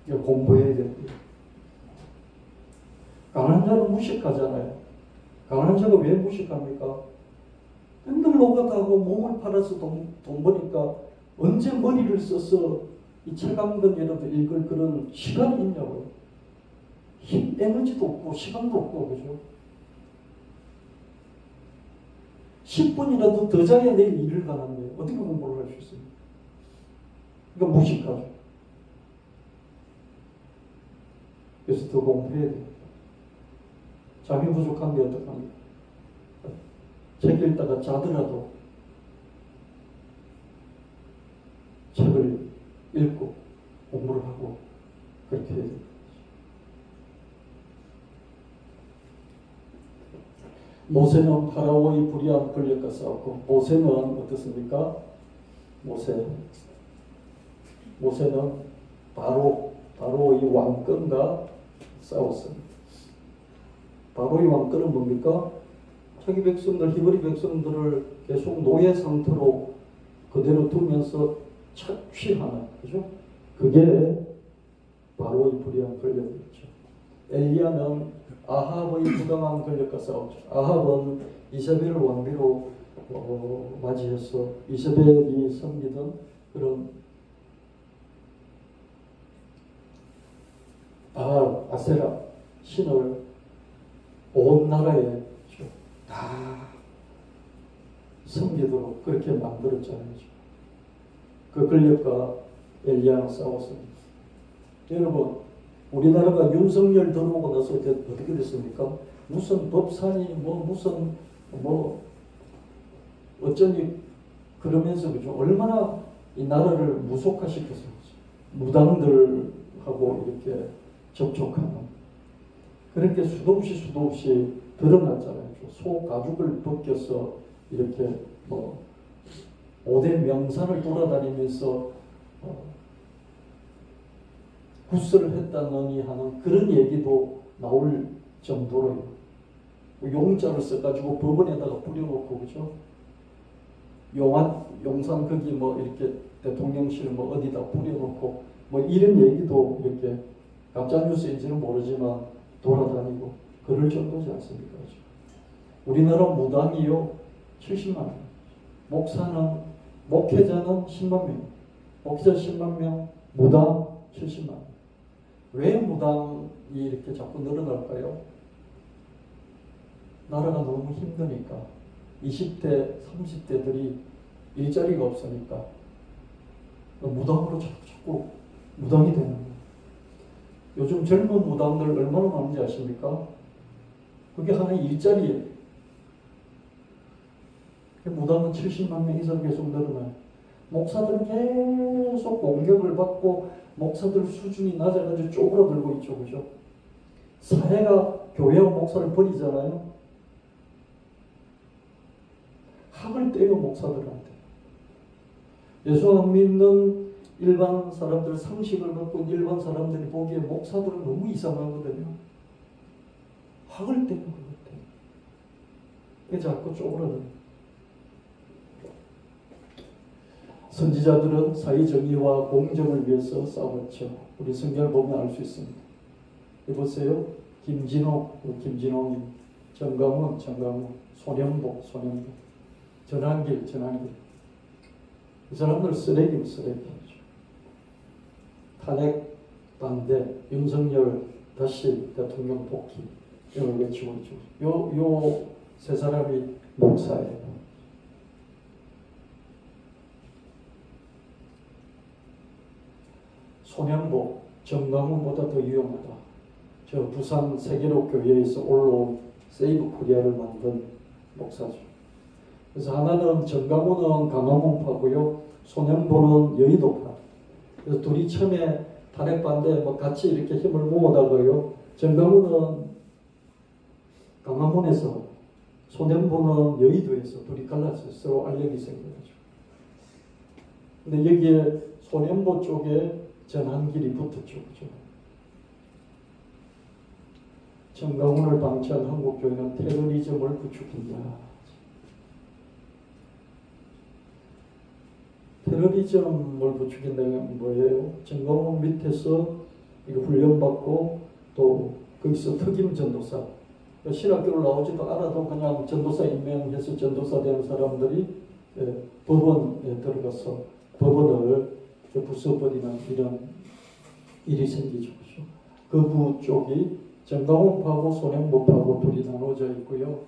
공부해야 되고요. 가난한 자는 무식하잖아요. 가난한 자가 왜 무식합니까? 맨날 노가다하고 몸을 팔아서 돈 버니까 언제 머리를 써서 이 책한권이라도 읽을 그런 시간이 있냐고요. 힘, 에너지도 없고 시간도 없고 그죠? 10분이라도 더 자야 내일 일을 가는데 어떻게 공부를 할 수 있어요? 그러니까 무식하죠. 그래서 더 공부해야 돼요. 잠이 부족한데 어떡합니까? 책 읽다가 자더라도 책을 읽고 공부를 하고 그렇게 해야 돼요. 모세는 파라오의 불의한 권력과 싸웠고, 모세는 어떻습니까? 모세는 바로의 왕권과 싸웠습니다. 바로의 왕권은 뭡니까? 자기 백성들, 히브리 백성들을 계속 노예 상태로 그대로 두면서 착취하는, 그죠? 그게 바로의 불의한 권력이었죠. 엘리야는 아합의 부당한 권력과 싸웠죠. 아합은 이세벨을 왕비로 맞이해서 이세벨이 섬기던 그런 바알, 아세라 신을 온 나라에 다 섬기도록 그렇게 만들었잖아요. 그 권력과 엘리야는 싸웠습니다. 여러분, 우리나라가 윤석열 들어오고 나서 어떻게 됐습니까? 무슨 법산이 무슨 어쩌니 그러면서 그죠? 얼마나 이 나라를 무속화시켰어요. 무당들하고 이렇게 접촉하는 그렇게 수도 없이 드러났잖아요. 소 가죽을 벗겨서 이렇게 5대 명산을 돌아다니면서 구슬을 했다느니 하는 그런 얘기도 나올 정도로요. 용자를 써가지고 법원에다가 뿌려놓고, 그죠? 용산 거기 이렇게 대통령실 어디다 뿌려놓고 이런 얘기도 이렇게 가짜뉴스인지는 모르지만 돌아다니고 그럴 정도지 않습니까? 그죠? 우리나라 무당이요 70만 명, 목회자는 10만 명, 목회자 10만 명, 무당 70만 명. 왜 무당이 이렇게 자꾸 늘어날까요? 나라가 너무 힘드니까. 20대, 30대들이 일자리가 없으니까 무당으로 자꾸 무당이 되는 거예요. 요즘 젊은 무당들 얼마나 많은지 아십니까? 그게 하나의 일자리예요. 무당은 70만 명 이상 계속 늘어나요. 목사들은 계속 공격을 받고 목사들 수준이 낮아가지고 쪼그라들고 있죠. 그죠? 사회가 교회와 목사를 버리잖아요. 학을 떼요, 목사들한테. 예수 안 믿는 일반 사람들, 상식을 갖고 일반 사람들이 보기에 목사들은 너무 이상하거든요. 학을 떼는 것 같아요. 그게 자꾸 쪼그라들어요. 선지자들은 사회정의와 공정을 위해서 싸웠죠. 우리 성경을 보면 알 수 있습니다. 보세요. 김진홍, 정강훈, 손영복, 전한길. 이 사람들 쓰레기죠. 탄핵 반대, 윤석열 다시 대통령 복귀 이걸 외치고 있죠. 요 세 사람이 목사예요. 손영복, 정강훈보다 더 유용하다. 저 부산 세계로 교회에서 올라온 세이브 코리아를 만든 목사죠. 그래서 하나는 정강훈은 강화문파고요, 손영복은 여의도파. 그래서 둘이 처음에 탄핵 반대 같이 이렇게 힘을 모으다가요, 정강훈은 강화문에서, 손영복은 여의도에서 둘이 갈라서 서로 알력이 생겨가지고. 근데 여기에 손영복 쪽에 전한길이 붙었죠. 그죠? 정강훈을 방치한 한국교회는 테러리즘을 부추긴다. 테러리즘을 부추긴다는 뭐예요? 정강훈 밑에서 이거 훈련받고 또 거기서 특임 전도사, 신학교를 나오지도 않아도 그냥 전도사 임명해서 전도사 되는 사람들이 법원에 들어가서 법원을 부숴버리는 이런 일이 생기죠. 그 부 쪽이 정강훈파하고 손영복파하고 둘이 나눠져 있고요.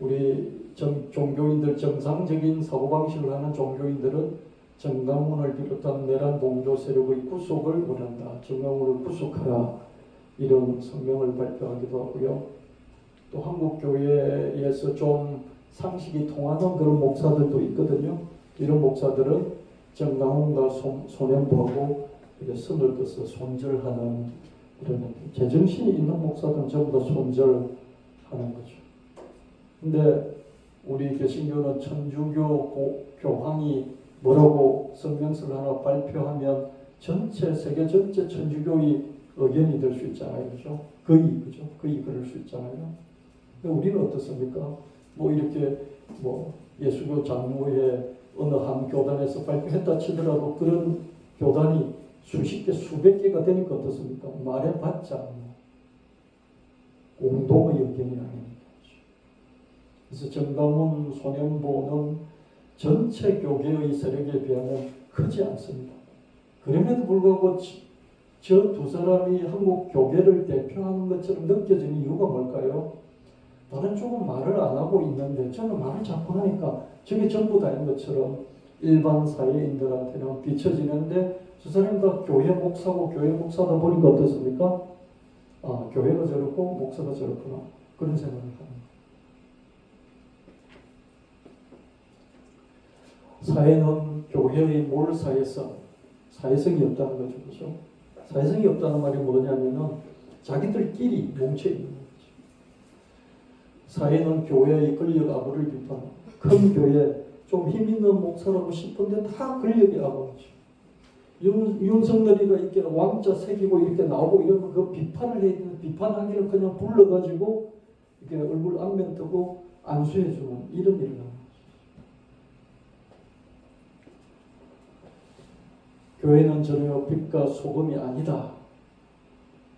우리 종교인들, 정상적인 사고방식을 하는 종교인들은 정강훈을 비롯한 내란 봉조 세력의 구속을 원한다. 정강훈을 구속하라. 이런 성명을 발표하기도 하고요. 또 한국 교회에서 좀 상식이 통하는 그런 목사들도 있거든요. 이런 목사들은 정강훈과 소년부하고 이렇게 선을 그어서 손절하는 이런 제정신이 있는 목사들은 전부 다 손절하는 거죠. 근데 우리 개신교는 천주교 교황이 뭐라고 성명서를 하나 발표하면 전체 세계 전체 천주교의 의견이 될 수 있잖아요, 그죠? 거의 그럴 수 있잖아요. 근데 우리는 어떻습니까? 뭐 이렇게 뭐 예수교 장로회 어느 한 교단에서 발표했다 치더라도 그런 교단이 수십 개, 수백 개가 되니까 어떻습니까? 말해봤자 공동의 의견이 아닙니다. 그래서 정강훈 소년보는 전체 교계의 세력에 비하면 크지 않습니다. 그럼에도 불구하고 저 두 사람이 한국 교계를 대표하는 것처럼 느껴지는 이유가 뭘까요? 다른 쪽은 말을 안 하고 있는데 저는 말을 자꾸 하니까 저게 전부 다인 것처럼 일반 사회인들한테는 비춰지는데 저 사람이 다 교회 목사고 교회 목사다 보니까 어떻습니까? 아, 교회가 저렇고 목사가 저렇구나. 그런 생각을 합니다. 사회는 교회의 몰사회성, 사회성이 없다는 거죠. 그렇죠? 사회성이 없다는 말이 뭐냐면은 자기들끼리 뭉쳐있는 거죠. 사회는 교회의 권력 아부를 비판하고 큰 교회 좀 힘있는 목사라고 싶은데 다 권력의 아부죠. 윤석열이가 이렇게 왕자 새기고 이렇게 나오고 이러면 그 비판을 해야 되는데 비판하기는 그냥 불러가지고 이렇게 얼굴 안면 뜨고 안수해주는 이런 일을 합니다. 교회는 전혀 빛과 소금이 아니다.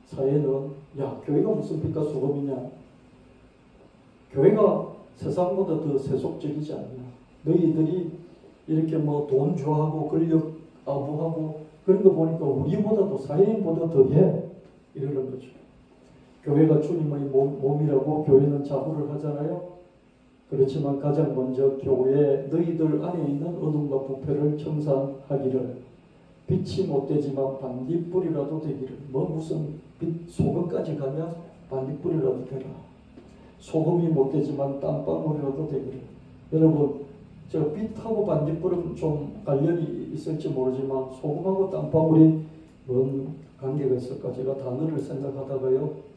사회는 야 교회가 무슨 빛과 소금이냐. 교회가 세상보다 더 세속적이지 않냐. 너희들이 이렇게 뭐 돈 좋아하고 권력 아부하고 그런 거 보니까 우리보다도 사회인보다 더해. 이러는 거죠. 교회가 주님의 몸이라고 교회는 자부를 하잖아요. 그렇지만 가장 먼저 교회 너희들 안에 있는 어둠과 부패를 청산하기를 빛이 못되지만 반딧불이라도 되기를. 뭐 무슨 빛 소금까지 가면 반딧불이라도 되라. 소금이 못되지만 땀방울이라도 되기를. 여러분 저 빛하고 반딧불은 좀 관련이 있을지 모르지만 소금하고 땀방울이 뭔 관계가 있을까? 제가 단어를 생각하다가요.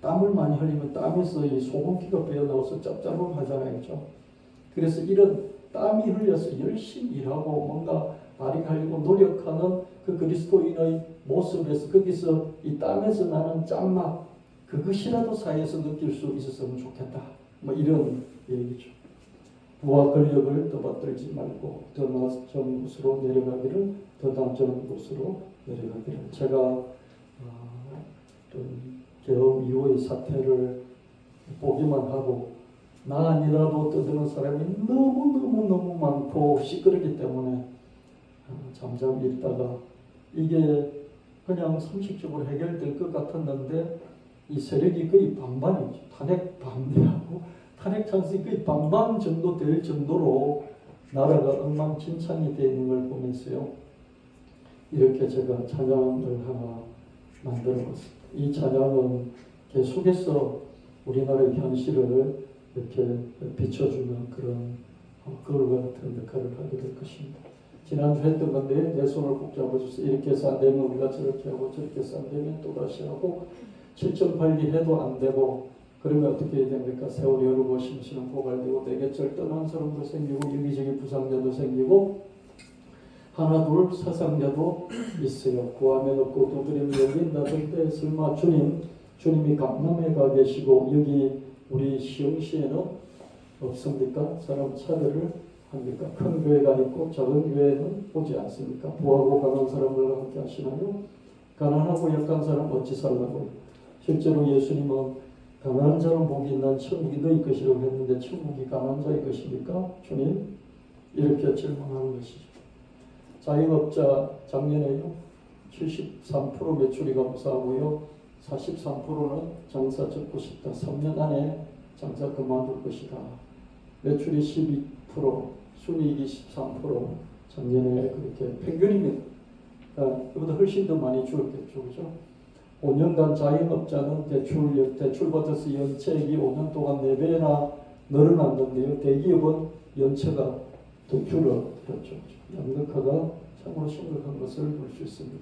땀을 많이 흘리면 땀에서 이 소금기가 빼어나와서 짭짤하잖아요. 그렇죠? 그래서 이런 땀이 흘려서 열심히 일하고 뭔가 발휘하려고 노력하는 그 그리스도인의 모습에서 거기서 이 땀에서 나는 짠맛 그것이라도 사회에서 느낄 수 있었으면 좋겠다. 뭐 이런 얘기죠. 부와 권력을 떠받들지 말고 더 낮은 곳으로 내려가기를 더 낮은 곳으로 내려가기를. 제가 개업 이후의 사태를 보기만 하고 나 아니라도 떠드는 사람이 너무 많고 시끄럽기 때문에 잠잠히 있다가 이게 그냥 상식적으로 해결될 것 같았는데 이 세력이 거의 반반이죠. 탄핵 반대하고 탄핵 찬성이 거의 반반 정도 될 정도로 나라가 엉망진창이 되어 있는 걸 보면서요. 이렇게 제가 찬양을 하나 만들어봤습니다. 이 찬양은 계속해서 우리나라의 현실을 이렇게 비춰주는 그런 그걸과 같은 역할을 하게 될 것입니다. 지난주 했던 건데 내 손을 꼭 잡아주세요. 이렇게 해서 안 되면 우리가 저렇게 하고 저렇게 해서 안 되면 또다시 하고 7.8리 해도 안 되고 그러면 어떻게 해야 됩니까? 세월이 흐르고 심신은 고갈되고 내게절 떠난 사람도 생기고 여기저기 부상자도 생기고 하나 둘 사상자도 있어요. 구하면 없고 두드리면 열린다던데 설마 주님이 강남에 가 계시고 여기 우리 시흥시에는 없습니까? 사람 차별을 합니까? 큰 교회가 있고 작은 교회는 오지 않습니까? 부하고 가난한 사람들과 함께 하시나요? 가난하고 약한 사람 어찌 살라고요? 실제로 예수님은 가난한 자는 복이 있는 천국이 너희 것이라고 했는데 천국이 가난한 자의 것입니까? 주님? 이렇게 질문하는 것이죠. 자영업자 작년에요 73% 매출이 감소하고요 43%는 장사 접고 싶다. 3년 안에 장사 그만둘 것이다. 매출이 12%, 순이익이 13%, 작년에 그렇게 평균입니다. 그보다 훨씬 더 많이 줄었겠죠, 그죠? 5년간 자영업자는 대출 받아서 연체액이 5년 동안 4배나 늘어났는데요. 대기업은 연체가 더 줄어들었죠. 양극화가 참으로 심각한 것을 볼 수 있습니다.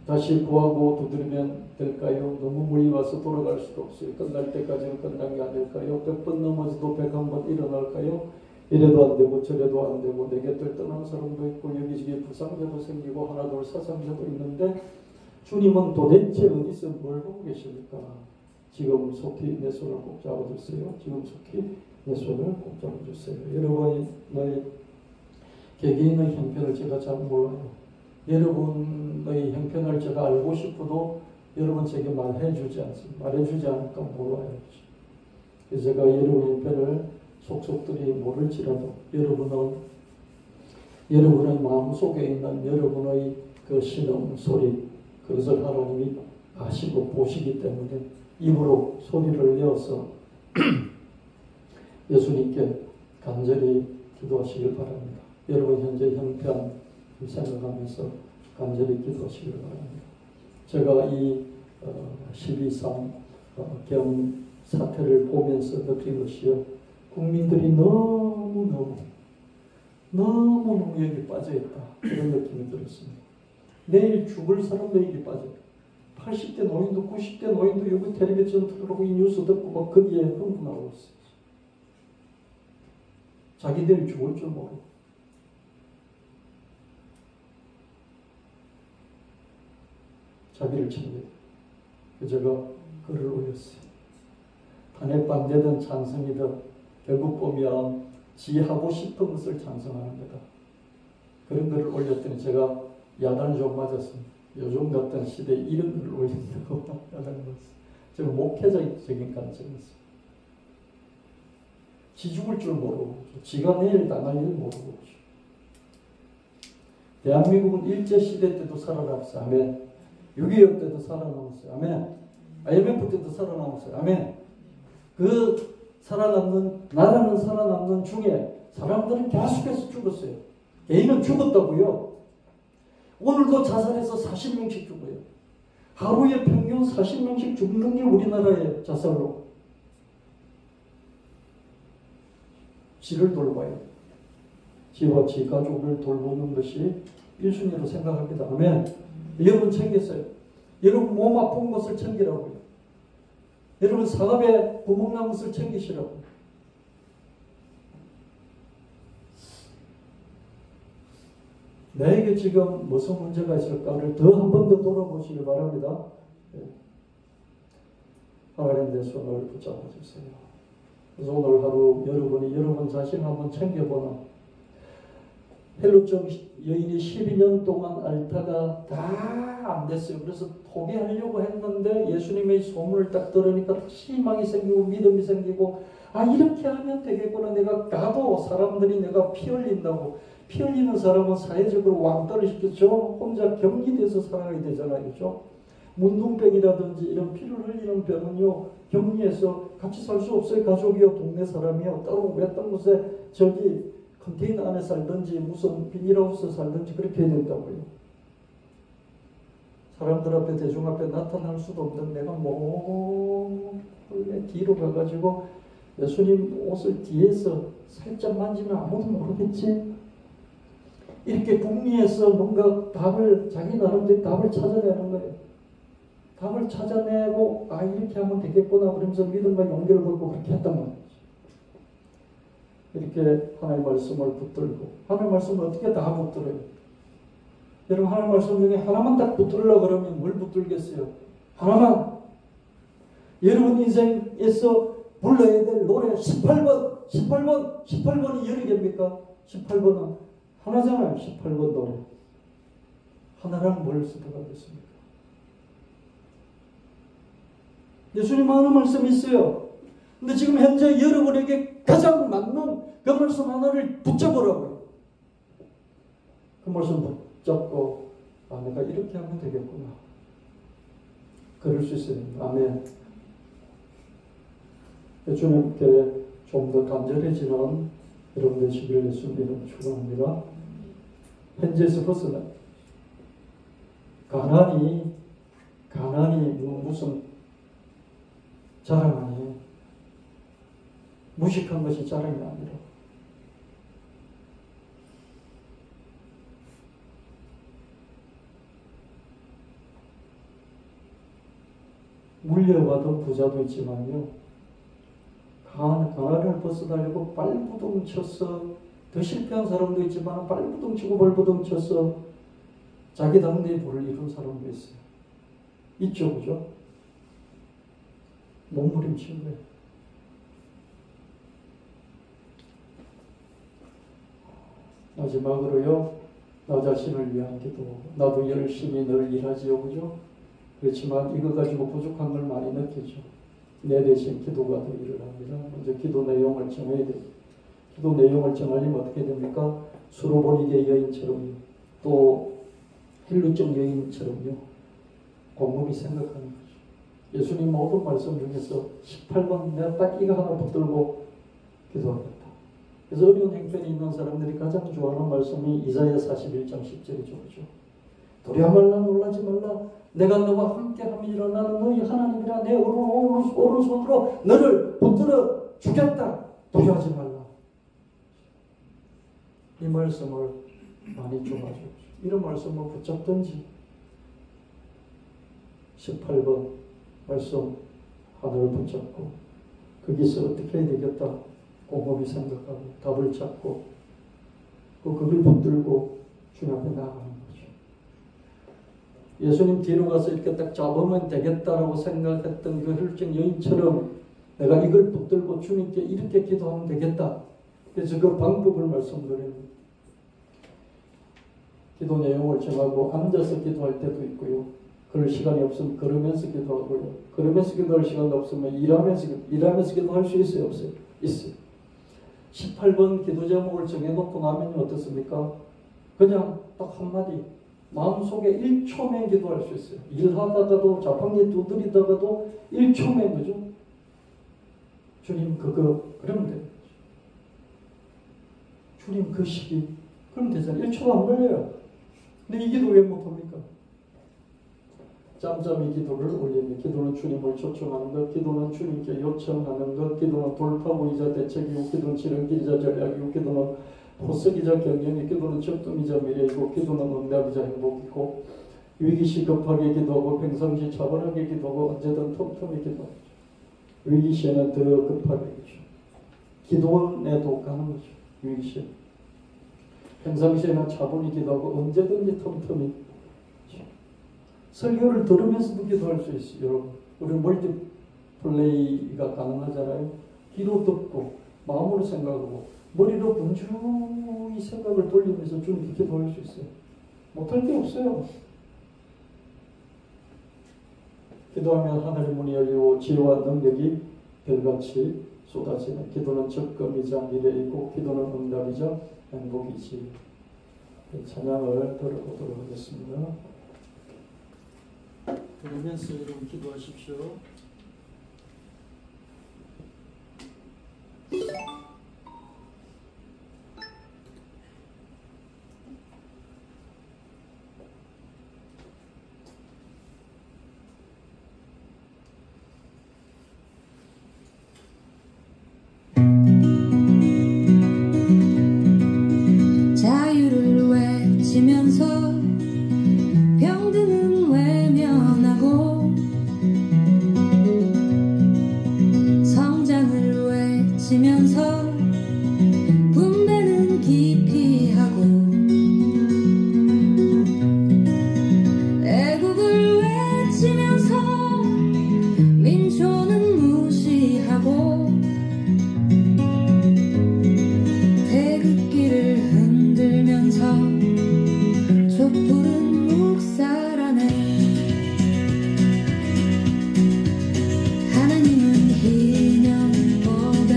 다시 구하고 두드리면 될까요? 너무 물이 와서 돌아갈 수도 없어요. 끝날 때까지는 끝난 게 아닐까요? 100번 넘어져도 101번 일어날까요? 이래도 안 되고 저래도 안 되고 내 곁을 떠나는 사람도 있고 여기저기 부상자도 생기고 하나둘 사상자도 있는데 주님은 도대체 어디서 뭘 하고 계십니까? 지금 속히 내 손을 꼭 잡아주세요. 지금 속히 내 손을 꼭 잡아주세요. 여러분의 개개인의 형편을 제가 잘 몰라요. 여러분의 형편을 제가 알고 싶어도 여러분 제게 말해주지 않습니다. 말해주지 않을까 몰라요. 그래서 제가 여러분의 형편을 속속들이 모를지라도 여러분의 마음속에 있는 여러분의 그 신음 소리 그것을 하나님이 아시고 보시기 때문에 입으로 소리를 내어서 예수님께 간절히 기도하시길 바랍니다. 여러분 현재 형편 생각하면서 간절히 기도하시길 바랍니다. 제가 이 12.3 경 사태를 보면서 느낀 것이요. 국민들이 너무너무 여기 빠져있다. 그런 느낌이 들었습니다. 내일 죽을 사람도 여기 빠져있다. 80대 노인도 90대 노인도 여기 텔레비전 틀어보고 이 뉴스 듣고 막 거기에 흥분하고 있어요. 자기들이 죽을 줄 모르고. 자기를 챙겨요. 제가 글을 올렸어요. 탄핵 반대든 찬성이든 결국 보면 지 하고 싶은 것을 찬성하는 거다. 그런 글을 올렸더니 제가 야단을 좀 맞았습니다. 요즘 같은 시대에 이런 글을 올린다고 야단을 맞았어요. 제가 목회자적인 관점에서 지 죽을 줄 모르고 지가 내일 당할 일 모르고 대한민국은 일제시대 때도 살아남았어요. 아멘. 6.25 때도 살아남았어요. 아멘. IMF 때도 살아남았어요. 아멘. 그 나라는 살아남는 중에 사람들은 계속해서 죽었어요. 개인은 죽었다고요. 오늘도 자살해서 40명씩 죽어요. 하루에 평균 40명씩 죽는 게 우리나라의 자살로. 지를 돌봐요. 지와 지 가족을 돌보는 것이 1순위로 생각합니다. 아멘. 여러분 챙겼어요. 여러분 몸 아픈 것을 챙기라고요. 여러분 사업에 구멍 난 것을 챙기시라고요. 나에게 지금 무슨 문제가 있을까를 더 한 번 더 돌아보시기 바랍니다. 하나님 내 손을 붙잡아 주세요. 그래서 오늘 하루 여러분이 여러분 자신 한번 챙겨보나. 헬루증 여인이 12년 동안 앓다가 다 안 됐어요. 그래서 포기하려고 했는데 예수님의 소문을 딱 들으니까 희망이 생기고 믿음이 생기고 이렇게 하면 되겠구나. 내가 가도 사람들이 내가 피 흘린다고. 피 흘리는 사람은 사회적으로 왕따를 시켰죠. 혼자 격리돼서 살아야 되잖아요. 그렇죠? 문둥병이라든지 이런 피를 흘리는 병은요. 격리해서 같이 살 수 없어요. 가족이요. 동네 사람이요. 따로 외딴 곳에 저기 컨테이너 안에 살든지 무슨 비닐하우스 살든지 그렇게 해야 된다고요. 사람들 앞에 대중 앞에 나타날 수도 없는 내가 몰래 뒤로 가가지고 예수님 옷을 뒤에서 살짝 만지면 아무도 모르겠지. 이렇게 궁리해서 뭔가 자기 나름대로 답을 찾아내는 거예요. 답을 찾아내고 이렇게 하면 되겠구나 그러면서 믿음과 용기를 갖고 그렇게 했단 말이에요. 이렇게 하나님의 말씀을 붙들고 하나님의 말씀을 어떻게 다 붙들어요? 여러분 하나님의 말씀 중에 하나만 딱 붙들려고 그러면 뭘 붙들겠어요? 하나만. 여러분 인생에서 불러야 될 노래 18번이 여러 개입니까? 18번은 하나잖아요. 18번 노래. 하나랑 뭘 선택하겠습니까? 예수님 하는 말씀이 있어요. 근데 지금 현재 여러분에게 가장 맞는 그 말씀 하나를 붙잡으라고요. 그 말씀 붙잡고 내가 이렇게 하면 되겠구나. 그럴 수 있어요. 아멘. 주님께 좀 더 간절해지는 여러분 되시기를 예수님 축원합니다. 현재에서 벗어나 가난이 가난이 무슨 자랑 아니에요. 무식한 것이 자랑이 아니라. 물려받은 부자도 있지만요, 가난을 벗어나려고 발부둥 쳐서, 더 실패한 사람도 있지만 발부둥 치고 발부둥 쳐서 자기 당대의 부를 이룬 사람도 있어요. 있죠, 그죠? 몸부림치는 거예요. 마지막으로요, 나 자신을 위한 기도. 나도 열심히 늘 일하지요, 그죠? 그렇지만 이거 가지고 부족한 걸 많이 느끼죠. 내 대신 기도가 더 일을 합니다. 먼저 기도 내용을 정해야 돼요. 기도 내용을 정하려면 어떻게 됩니까? 수로보니게 여인처럼요, 또 힐루증 여인처럼요, 곰곰이 생각하는 거죠. 예수님 모든 말씀 중에서 18번 내가 딱 이거 하나 붙들고 기도하겠다. 그래서 어려운 형편이 있는 사람들이 가장 좋아하는 말씀이 이사야 41장 10절이죠. 그죠? 두려워 말라, 놀라지 말라. 내가 너와 함께함이라. 나는 너희 하나님이라. 내 오른손으로 너를 붙들어 주겠다. 두려워하지 말라. 이 말씀을 많이 좋아하죠. 이런 말씀을 붙잡든지 18번 말씀 하나를 붙잡고 거기서 어떻게 해야 되겠다 곰곰이 생각하고 답을 찾고 또 그걸 붙들고 주님 앞에 나아가는 거죠. 예수님 뒤로 가서 이렇게 딱 잡으면 되겠다라고 생각했던 그 혈증 여인처럼 내가 이걸 붙들고 주님께 이렇게 기도하면 되겠다. 그래서 그 방법을 말씀드립니다. 기도 내용을 정하고 앉아서 기도할 때도 있고요. 그럴 시간이 없으면 걸으면서 기도하고요. 걸으면서 기도할 시간도 없으면 일하면서 기도할 수 있어요? 없어요? 있어요. 18번 기도 제목을 정해놓고 나면 어떻습니까? 그냥 딱 한마디 마음속에 1초면 기도할 수 있어요. 일하다가도 자판기 두드리다가도 1초면 그죠? 주님 그러면 돼요. 주님 그 시기 그러면 되잖아요. 1초도 안 걸려요. 근데 이 기도 왜 못합니까? 짬짬이 기도를 올립니다. 기도는 주님을 초청하는 것, 기도는 주님께 요청하는 것, 기도는 돌파구이자 대책이고, 기도는 지름길이자 전략이고, 기도는 호석이자 경영이고, 기도는 적금이자 미래이고, 기도는 응답이자 행복이고, 위기시 급하게 기도하고 평상시 차분하게 기도하고 언제든 틈틈이 기도하죠. 위기시에는 더 급하게 기도하죠. 기도원에도 가는 거죠. 위기시에. 평상시에는 차분히 기도하고 언제든지 틈틈이. 설교를 들으면서도 기도할 수 있어요. 여러분, 우리 멀티플레이가 가능하잖아요. 귀로 듣고 마음으로 생각하고 머리로 분주히 생각을 돌리면서 주님께 기도할 수 있어요. 못할 게 없어요. 기도하면 하늘의 문이 열리고 지혜와 능력이 별같이 쏟아지는. 기도는 적금이자 미래이고, 기도는 응답이자 행복이지. 찬양을 들어보도록 하겠습니다. 그러면서 여러분 기도하십시오. 자유를 외치면서 병드는 외면하고 성장을 외치면서 분배는 기피하고 애국을 외치면서 민초는 무시하고 태극기를 흔들면서 촛불은 묵살하네. 하나님은 희년법에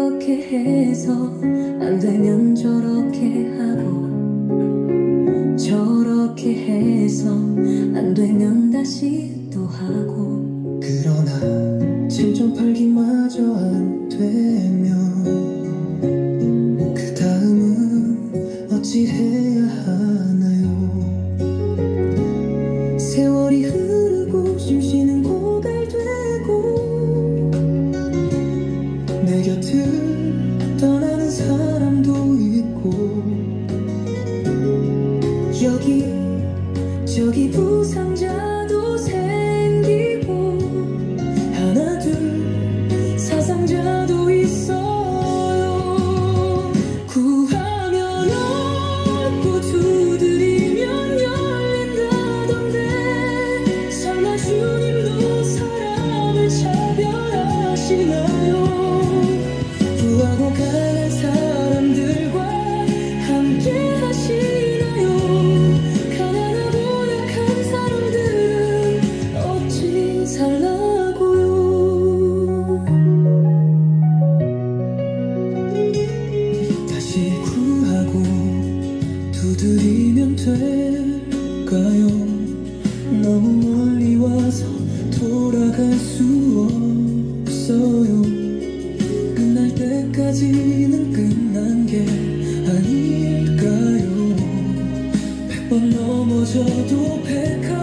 이렇게 해서 안 되면 저렇게 하고 저렇게 해서 안 되면 다시 또 하고 그러나 7.8기마저 안 되면 그 다음은 어찌 해야 하나요? 세월이 흐르고 숨쉬는 고갈되고 내 곁을 떠나는 사람도 있고 여기 저기 부상자도 생기고 하나 둘 사상자도 있어요. 구하면 얻고 두드리면 열린다던데 설마 주님도 사람을 차별하시나요? 부하고 가난 사람들과 함께 하시나요? 가난하고 약한 사람들은 어찌 살라고요? 다시 구하고 두드리면 될까요? 너무 멀리 와서 돌아갈 수 없어요. 끝날 때까지는 끝난 게 아닐까요? 100번 넘어져도 100번